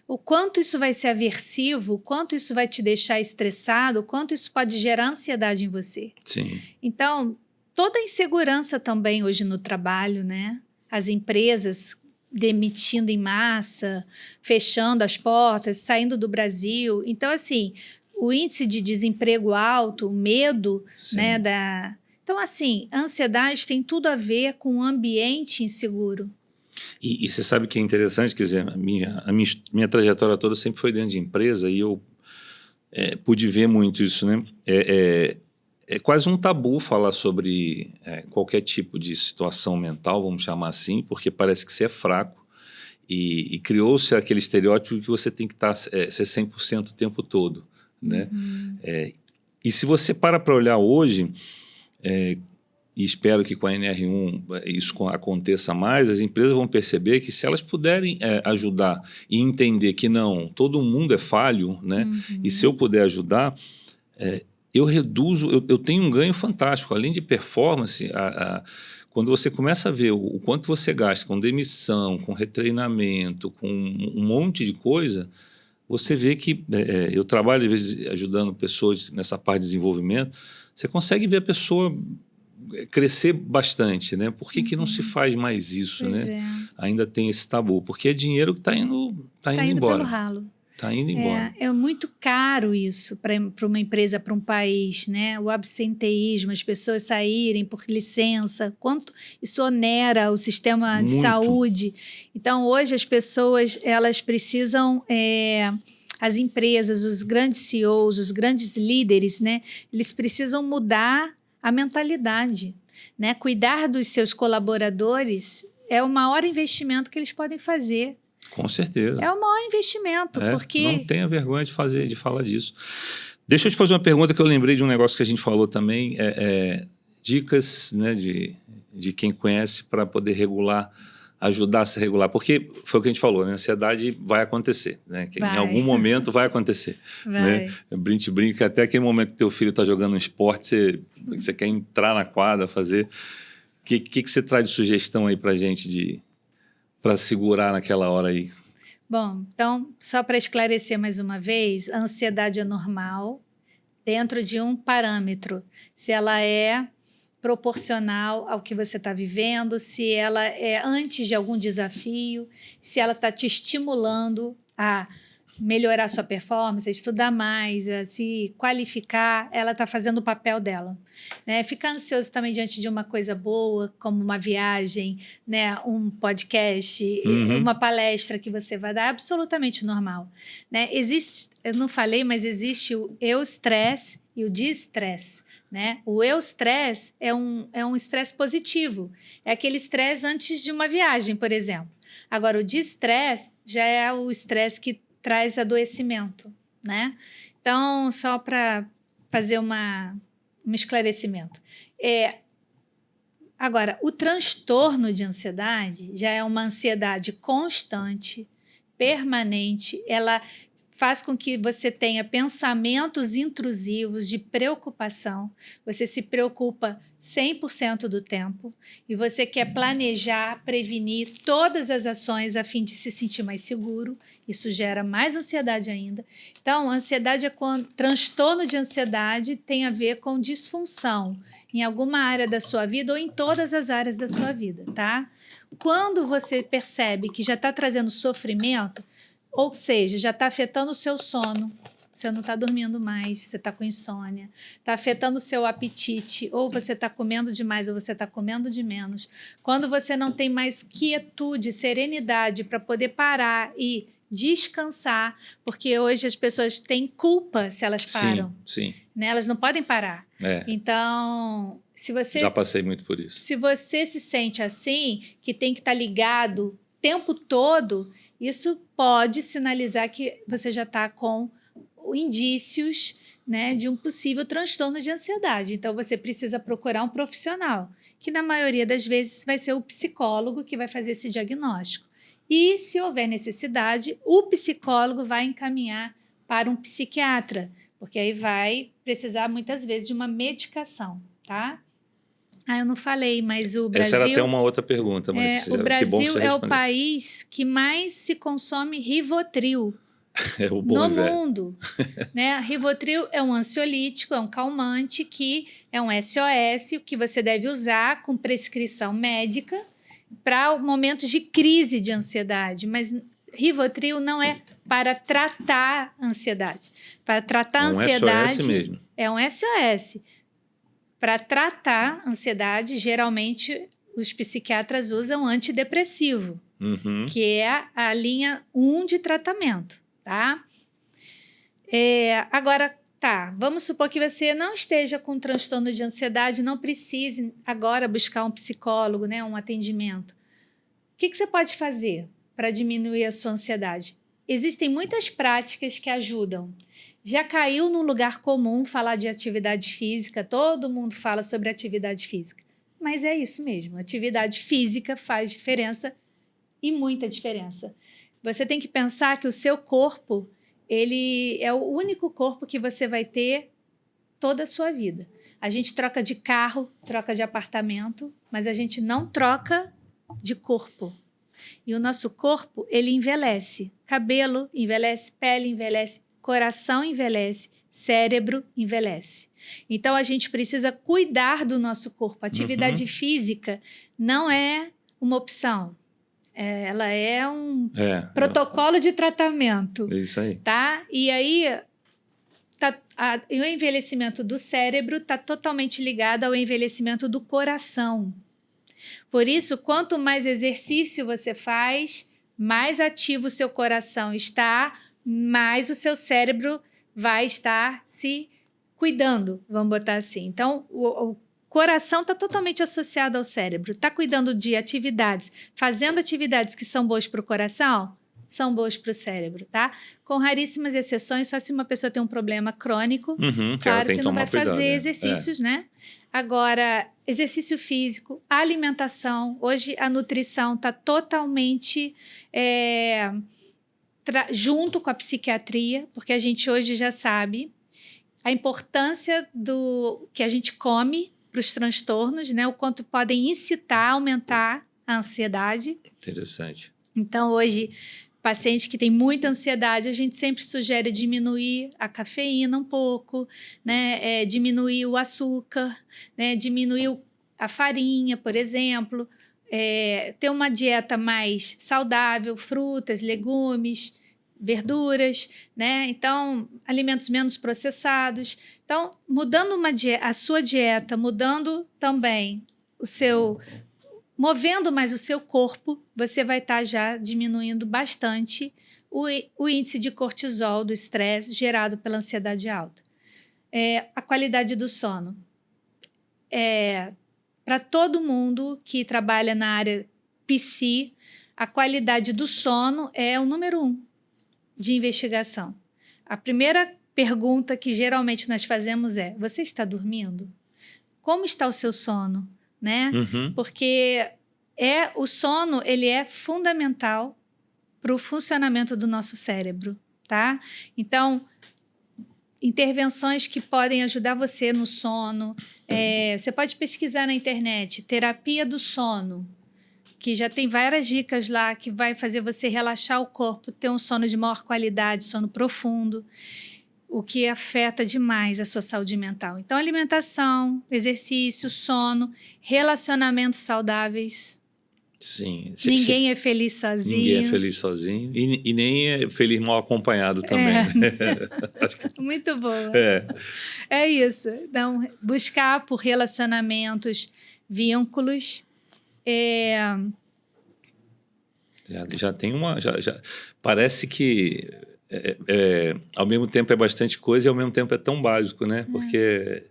o quanto isso vai ser aversivo, o quanto isso vai te deixar estressado, o quanto isso pode gerar ansiedade em você. Sim. Então, toda a insegurança também hoje no trabalho, né? As empresas demitindo em massa, fechando as portas, saindo do Brasil. Então, assim, o índice de desemprego alto, o medo, né, Então, assim, a ansiedade tem tudo a ver com um ambiente inseguro. E você sabe que é interessante, quer dizer, a minha trajetória toda sempre foi dentro de empresa e eu pude ver muito isso, né? É quase um tabu falar sobre qualquer tipo de situação mental, vamos chamar assim, porque parece que você é fraco e criou-se aquele estereótipo que você tem que ser 100% o tempo todo, né? E se você para olhar hoje... e espero que com a NR1 isso aconteça mais, as empresas vão perceber que se elas puderem ajudar e entender que não, todo mundo é falho, né? E se eu puder ajudar, eu reduzo, eu tenho um ganho fantástico, além de performance, quando você começa a ver o quanto você gasta com demissão, com retreinamento, com um monte de coisa, você vê que eu trabalho às vezes ajudando pessoas nessa parte de desenvolvimento, você consegue ver a pessoa crescer bastante, né? Por que não se faz mais isso, Pois né? Ainda tem esse tabu, porque é dinheiro que está indo indo embora. pelo ralo. Está indo embora. É muito caro isso para uma empresa, para um país, né? O absenteísmo, as pessoas saírem por licença, quanto isso onera o sistema de saúde. Então, hoje as pessoas elas precisam, as empresas, os grandes CEOs, os grandes líderes, né? Eles precisam mudar a mentalidade, né? Cuidar dos seus colaboradores é o maior investimento que eles podem fazer. Com certeza. É o maior investimento, porque... Não tenha vergonha de falar disso. Deixa eu te fazer uma pergunta que eu lembrei de um negócio que a gente falou também, dicas, né, de quem conhece para poder regular, ajudar a se regular, porque foi o que a gente falou, né? A ansiedade vai acontecer, né? Que em algum momento vai acontecer. Vai. Né? Brinca, até aquele momento que teu filho está jogando um esporte, você quer entrar na quadra, fazer... O que você traz de sugestão aí para a gente para segurar naquela hora aí? Bom, então, só para esclarecer mais uma vez, a ansiedade é normal dentro de um parâmetro. Se ela é proporcional ao que você está vivendo, se ela é antes de algum desafio, se ela está te estimulando a melhorar sua performance, a estudar mais, a se qualificar, ela está fazendo o papel dela. Né? Ficar ansioso também diante de uma coisa boa, como uma viagem, né? Um podcast, uma palestra que você vai dar, é absolutamente normal. Né? Existe, eu não falei, mas existe o eustresse e o distresse. Né? O eustresse é um estresse positivo, é aquele estresse antes de uma viagem, por exemplo. Agora, o distresse já é o estresse que traz adoecimento, né? Então, só para fazer um esclarecimento. Agora, o transtorno de ansiedade já é uma ansiedade constante, permanente, ela faz com que você tenha pensamentos intrusivos de preocupação, você se preocupa 100% do tempo e você quer planejar, prevenir todas as ações a fim de se sentir mais seguro, isso gera mais ansiedade ainda. Então, ansiedade transtorno de ansiedade tem a ver com disfunção em alguma área da sua vida ou em todas as áreas da sua vida, tá? Quando você percebe que já está trazendo sofrimento, ou seja, já está afetando o seu sono, você não está dormindo mais, você está com insônia, está afetando o seu apetite, ou você está comendo demais, ou você está comendo de menos. Quando você não tem mais quietude, serenidade para poder parar e descansar, porque hoje as pessoas têm culpa se elas param. Sim. Né? Elas não podem parar. Então, se você... Já passei muito por isso. Se você se sente assim, que tem que estar ligado o tempo todo, isso pode sinalizar que você já está com indícios, né, de um possível transtorno de ansiedade. Então, você precisa procurar um profissional, que na maioria das vezes vai ser o psicólogo que vai fazer esse diagnóstico. E, se houver necessidade, o psicólogo vai encaminhar para um psiquiatra, porque aí vai precisar muitas vezes de uma medicação, tá? Eu não falei, mas o Brasil... Essa era até uma outra pergunta, mas o Brasil é o país que mais se consome Rivotril no mundo. Né? Rivotril é um ansiolítico, é um calmante, que é um SOS, que você deve usar com prescrição médica para momentos de crise de ansiedade. Mas Rivotril não é para tratar a ansiedade. Para tratar a ansiedade... SOS mesmo. É um SOS. Para tratar a ansiedade, geralmente os psiquiatras usam antidepressivo, que é a linha 1 de tratamento, tá? Agora, vamos supor que você não esteja com transtorno de ansiedade, não precise agora buscar um psicólogo, né, um atendimento. O que você pode fazer para diminuir a sua ansiedade? Existem muitas práticas que ajudam. Já caiu num lugar comum falar de atividade física, todo mundo fala sobre atividade física. mas é isso mesmo. Atividade física faz diferença e muita diferença. Você tem que pensar que o seu corpo, ele é o único corpo que você vai ter toda a sua vida. A gente troca de carro, troca de apartamento, mas a gente não troca de corpo. E o nosso corpo, ele envelhece. Cabelo envelhece, pele envelhece, coração envelhece, cérebro envelhece. Então, a gente precisa cuidar do nosso corpo. A atividade física não é uma opção. Ela é um protocolo de tratamento. É isso aí. Tá? E aí, o envelhecimento do cérebro está totalmente ligado ao envelhecimento do coração. Por isso, quanto mais exercício você faz, mais ativo o seu coração está, mais o seu cérebro vai estar se cuidando, vamos botar assim. Então, o coração está totalmente associado ao cérebro. Está cuidando de atividades, fazendo atividades que são boas para o coração, são boas para o cérebro, tá? Com raríssimas exceções, só se uma pessoa tem um problema crônico, claro que não vai fazer exercícios, né? Agora, exercício físico, alimentação. Hoje, a nutrição está totalmente junto com a psiquiatria, porque a gente hoje já sabe a importância do que a gente come para os transtornos, né? O quanto podem incitar, aumentar a ansiedade. Interessante. Então, hoje, paciente que tem muita ansiedade, a gente sempre sugere diminuir a cafeína um pouco, né? Diminuir o açúcar, né? Diminuir a farinha, por exemplo. Ter uma dieta mais saudável, frutas, legumes, verduras, né? Então, alimentos menos processados. Então, mudando a sua dieta, mudando também movendo mais o seu corpo, você vai estar já diminuindo bastante o índice de cortisol, do estresse gerado pela ansiedade alta. A qualidade do sono. Para todo mundo que trabalha na área psi, a qualidade do sono é o número 1 de investigação. A primeira pergunta que geralmente nós fazemos é: você está dormindo? Como está o seu sono? Né? Porque o sono, ele é fundamental para o funcionamento do nosso cérebro, tá? Então, intervenções que podem ajudar você no sono, você pode pesquisar na internet, terapia do sono, que já tem várias dicas lá que vai fazer você relaxar o corpo, ter um sono de maior qualidade, sono profundo, o que afeta demais a sua saúde mental. Então, alimentação, exercício, sono, relacionamentos saudáveis. Sim. Ninguém é feliz sozinho. Ninguém é feliz sozinho e nem é feliz mal acompanhado também. Acho que... Muito boa. É isso. Então, buscar por relacionamentos, vínculos. Já tem uma... Já parece que ao mesmo tempo é bastante coisa e ao mesmo tempo é tão básico, né? Porque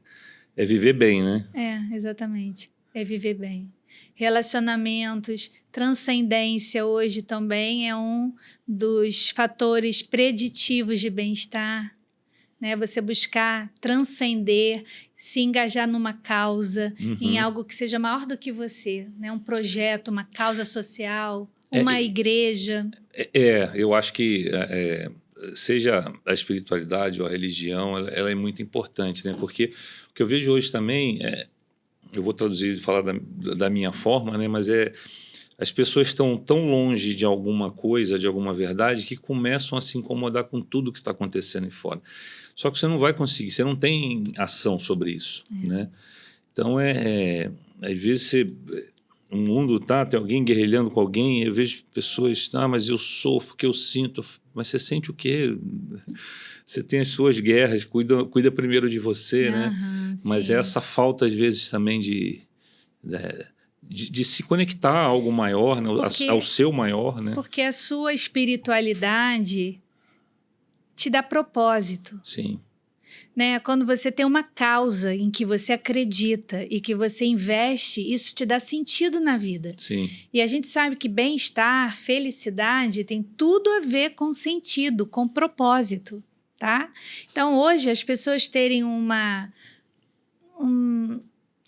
é viver bem, né? Exatamente. É viver bem. Relacionamentos, transcendência hoje também é um dos fatores preditivos de bem-estar, né? Você buscar transcender, se engajar numa causa, em algo que seja maior do que você, né? Um projeto, uma causa social, uma igreja. Eu acho que seja a espiritualidade ou a religião, ela é muito importante, né? Porque o que eu vejo hoje também eu vou traduzir e falar da minha forma, né? Mas as pessoas estão tão longe de alguma coisa, de alguma verdade, que começam a se incomodar com tudo que está acontecendo aí fora. Só que você não vai conseguir, você não tem ação sobre isso, né? Então, às vezes o mundo tem alguém guerrilhando com alguém, eu vejo pessoas, mas eu sofro porque eu sinto. Mas você sente o quê? Você tem as suas guerras, cuida primeiro de você, né? Mas essa falta, às vezes, também de se conectar a algo maior, né? Ao seu maior, né? Porque a sua espiritualidade te dá propósito. Sim. Né? Quando você tem uma causa em que você acredita e que você investe, isso te dá sentido na vida. Sim. E a gente sabe que bem-estar, felicidade tem tudo a ver com sentido, com propósito, tá? Então, hoje, as pessoas terem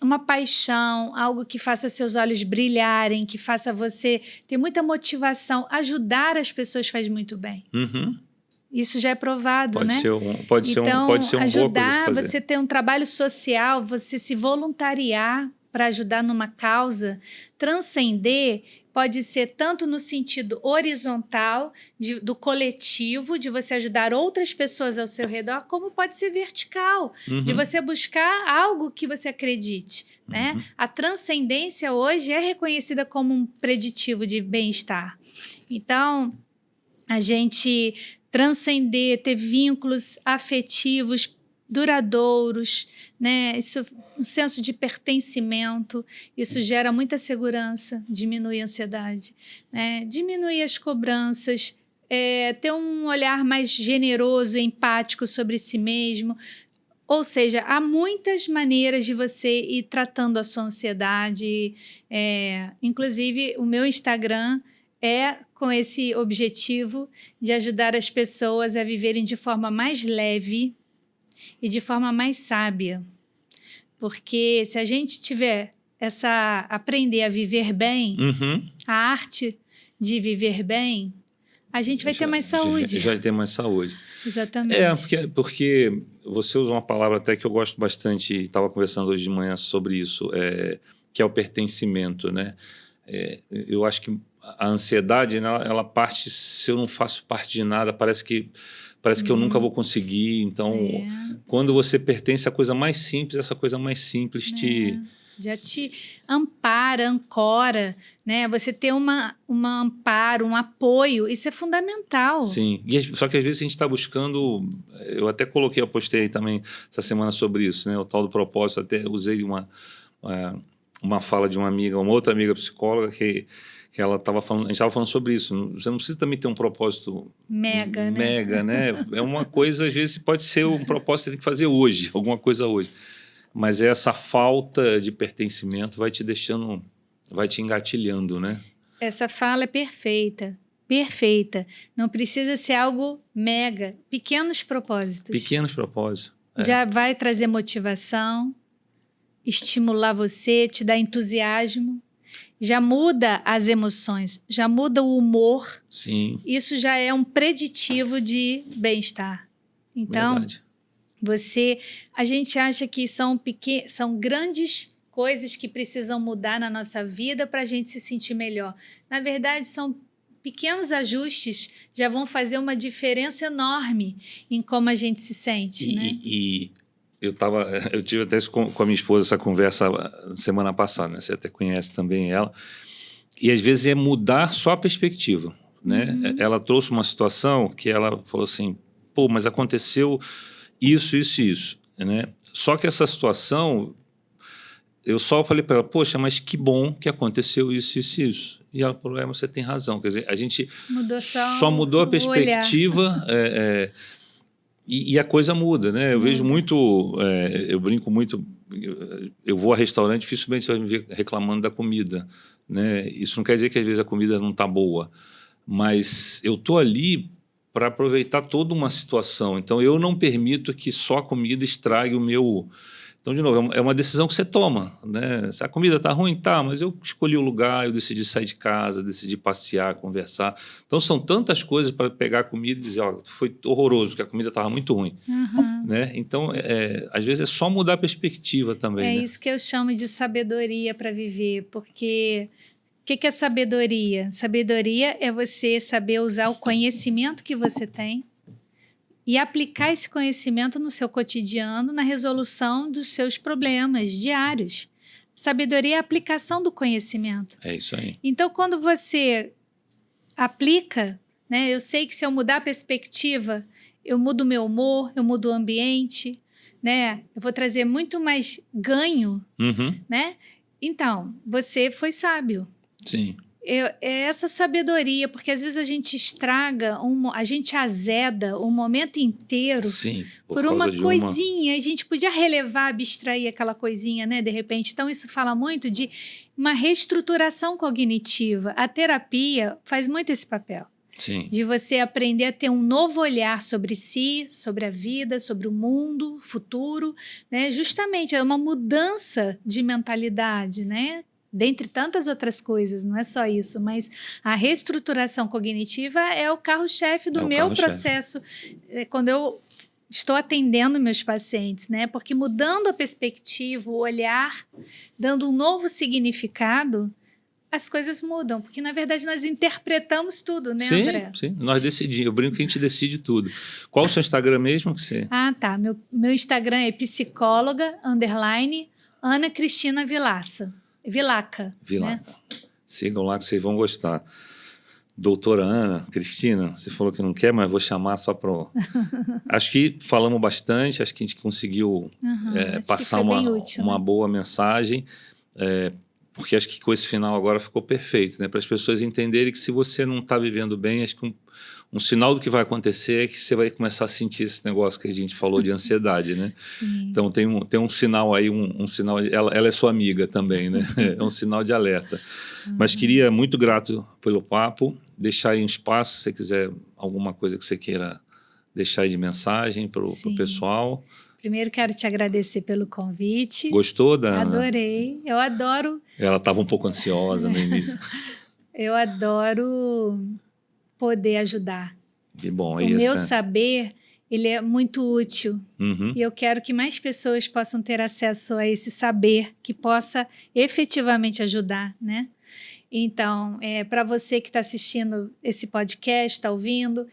uma paixão, algo que faça seus olhos brilharem, que faça você ter muita motivação. Ajudar as pessoas faz muito bem. Uhum. Isso já é provado, né? Pode ser uma boa coisa ajudar, fazer. você ter um trabalho social, você se voluntariar para ajudar numa causa, transcender, pode ser tanto no sentido horizontal, do coletivo, de você ajudar outras pessoas ao seu redor, como pode ser vertical, de você buscar algo que você acredite, né? A transcendência hoje é reconhecida como um preditivo de bem-estar. Então, a gente transcender, ter vínculos afetivos duradouros, né? Isso, um senso de pertencimento, isso gera muita segurança, diminui a ansiedade, né? Diminui as cobranças, ter um olhar mais generoso e empático sobre si mesmo. Ou seja, há muitas maneiras de você ir tratando a sua ansiedade. Inclusive, o meu Instagram é com esse objetivo de ajudar as pessoas a viverem de forma mais leve e de forma mais sábia. Porque se a gente tiver aprender a viver bem, a arte de viver bem, a gente vai ter mais saúde. Já tem mais saúde. Exatamente. Porque você usa uma palavra até que eu gosto bastante, estava conversando hoje de manhã sobre isso, que é o pertencimento, né? Eu acho que a ansiedade, né, ela parte, se eu não faço parte de nada, parece que eu nunca vou conseguir. Então, quando você pertence à coisa mais simples, essa coisa mais simples já te ampara, ancora, né? Você ter um amparo, um apoio, isso é fundamental. Sim, só que às vezes a gente está buscando, eu até coloquei, eu postei aí também essa semana sobre isso, né? O tal do propósito, até usei uma fala de uma outra amiga psicóloga que ela estava falando, a gente estava falando sobre isso. Você não precisa também ter um propósito mega, né? É uma coisa, às vezes pode ser um propósito que você tem que fazer hoje, alguma coisa hoje. Mas essa falta de pertencimento vai te deixando, vai te engatilhando, né? Essa fala é perfeita. Perfeita. Não precisa ser algo mega. Pequenos propósitos. Pequenos propósitos. Já vai trazer motivação, estimular você, te dar entusiasmo. Já muda as emoções, já muda o humor. Sim. Isso já é um preditivo de bem-estar. Então, verdade. A gente acha que são grandes coisas que precisam mudar na nossa vida para a gente se sentir melhor. Na verdade, são pequenos ajustes já vão fazer uma diferença enorme em como a gente se sente, né? Eu tive até com a minha esposa essa conversa semana passada, né? Você até conhece também ela. E às vezes é mudar só a perspectiva, né? Ela trouxe uma situação que ela falou assim, pô, mas aconteceu isso, né? Só que essa situação, eu só falei para ela, poxa, mas que bom que aconteceu isso. E ela falou, você tem razão. Quer dizer, a gente só mudou a perspectiva. E a coisa muda, né? Eu vejo muito, eu brinco muito, eu vou a restaurante, dificilmente você vai me ver reclamando da comida, né? Isso não quer dizer que às vezes a comida não está boa, mas eu estou ali para aproveitar toda uma situação. Então, eu não permito que só a comida estrague o meu... Então, de novo, é uma decisão que você toma, né? Se a comida está ruim, tá, mas eu escolhi o lugar, eu decidi sair de casa, decidi passear, conversar. Então, são tantas coisas para pegar a comida e dizer, foi horroroso, porque a comida estava muito ruim. Né? Então, às vezes é só mudar a perspectiva também. É, né? Isso que eu chamo de sabedoria para viver, porque... O que é sabedoria? Sabedoria é você saber usar o conhecimento que você tem e aplicar esse conhecimento no seu cotidiano, na resolução dos seus problemas diários. Sabedoria é a aplicação do conhecimento. É isso aí. Então, quando você aplica, né, eu sei que se eu mudar a perspectiva, eu mudo o meu humor, eu mudo o ambiente, né, eu vou trazer muito mais ganho, né? Então, você foi sábio. Sim. É essa sabedoria, porque às vezes a gente estraga, a gente azeda o momento inteiro. Sim, por uma coisinha. A gente podia relevar, abstrair aquela coisinha, né, de repente. Então, isso fala muito de uma reestruturação cognitiva. A terapia faz muito esse papel. Sim. De você aprender a ter um novo olhar sobre si, sobre a vida, sobre o mundo, futuro, né? Justamente é uma mudança de mentalidade, né? Dentre tantas outras coisas, não é só isso, mas a reestruturação cognitiva é o carro-chefe do meu processo quando eu estou atendendo meus pacientes, né? Porque mudando a perspectiva, o olhar, dando um novo significado, as coisas mudam, porque na verdade nós interpretamos tudo, né, André? Sim, nós decidimos. Eu brinco que a gente decide tudo. Qual o seu Instagram mesmo? Que você... Ah, tá. Meu Instagram é psicóloga, Ana Cristina Vilaça. Vilaca. Vilaca. Né? Sigam lá que vocês vão gostar. Doutora Ana Cristina, você falou que não quer, mas vou chamar só para... Acho que falamos bastante, acho que a gente conseguiu passar uma boa mensagem. Porque acho que com esse final agora ficou perfeito, né? Para as pessoas entenderem que se você não está vivendo bem, acho que um sinal do que vai acontecer é que você vai começar a sentir esse negócio que a gente falou de ansiedade, né? Sim. Então tem um sinal aí, um sinal, ela é sua amiga também, né? É um sinal de alerta. Mas queria, muito grato pelo papo, deixar aí um espaço, se você quiser alguma coisa que você queira deixar aí de mensagem para o pessoal. Primeiro, quero te agradecer pelo convite. Gostou, Dana? Adorei. Eu adoro... Ela estava um pouco ansiosa no início. Eu adoro poder ajudar. Que bom. O meu saber, ele é muito útil. E eu quero que mais pessoas possam ter acesso a esse saber, que possa efetivamente ajudar, né? Então, para você que está assistindo esse podcast, está ouvindo,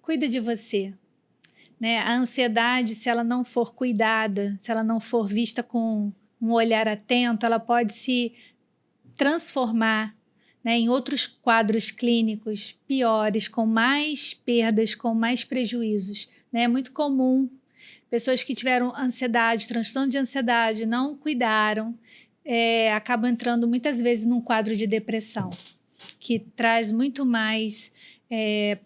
cuida de você. Né? A ansiedade, se ela não for cuidada, se ela não for vista com um olhar atento, ela pode se transformar, né, em outros quadros clínicos piores, com mais perdas, com mais prejuízos. Né? É muito comum pessoas que tiveram ansiedade, transtorno de ansiedade, não cuidaram, acabam entrando muitas vezes num quadro de depressão, que traz muito mais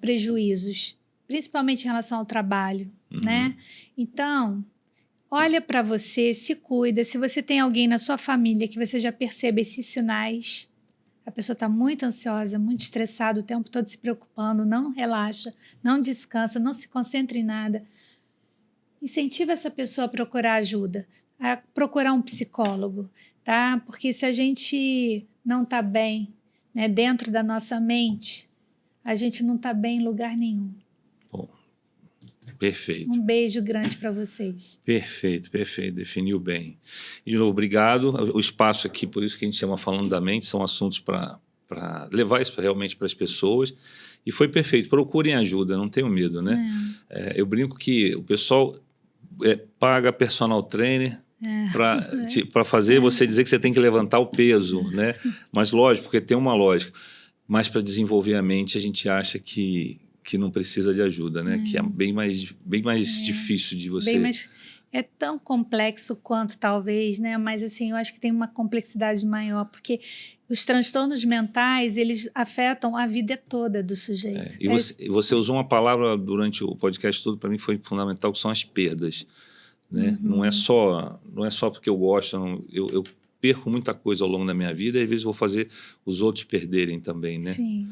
prejuízos, principalmente em relação ao trabalho, né? Então, olha para você, se cuida. Se você tem alguém na sua família que você já percebe esses sinais, a pessoa está muito ansiosa, muito estressada, o tempo todo se preocupando, não relaxa, não descansa, não se concentra em nada. Incentiva essa pessoa a procurar ajuda, a procurar um psicólogo, tá? Porque se a gente não está bem, né, dentro da nossa mente, a gente não está bem em lugar nenhum. Perfeito. Um beijo grande para vocês. Perfeito, definiu bem. E de novo, obrigado. O espaço aqui, por isso que a gente chama Falando da Mente, são assuntos para levar isso realmente para as pessoas. E foi perfeito. Procurem ajuda, não tenham medo, né? Eu brinco que o pessoal paga personal trainer para fazer você dizer que você tem que levantar o peso, né? Mas lógico, porque tem uma lógica. Mas para desenvolver a mente, a gente acha que não precisa de ajuda, né? Que é bem mais difícil de você... É tão complexo quanto talvez, né? Mas assim, eu acho que tem uma complexidade maior, porque os transtornos mentais, eles afetam a vida toda do sujeito. E você usou uma palavra durante o podcast todo, para mim foi fundamental, que são as perdas, né? Não é só porque eu gosto, eu perco muita coisa ao longo da minha vida e às vezes vou fazer os outros perderem também, né? Sim.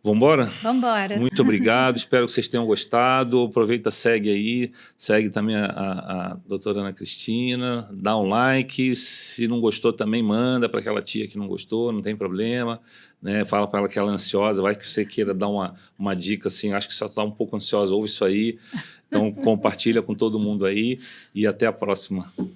Vamos embora? Vamos embora. Muito obrigado, espero que vocês tenham gostado. Aproveita, segue aí, segue também a doutora Ana Cristina, dá um like, se não gostou também manda para aquela tia que não gostou, não tem problema, né? Fala para ela que ela é ansiosa, vai que você queira dar uma dica assim, acho que você está um pouco ansiosa, ouve isso aí, então compartilha com todo mundo aí e até a próxima.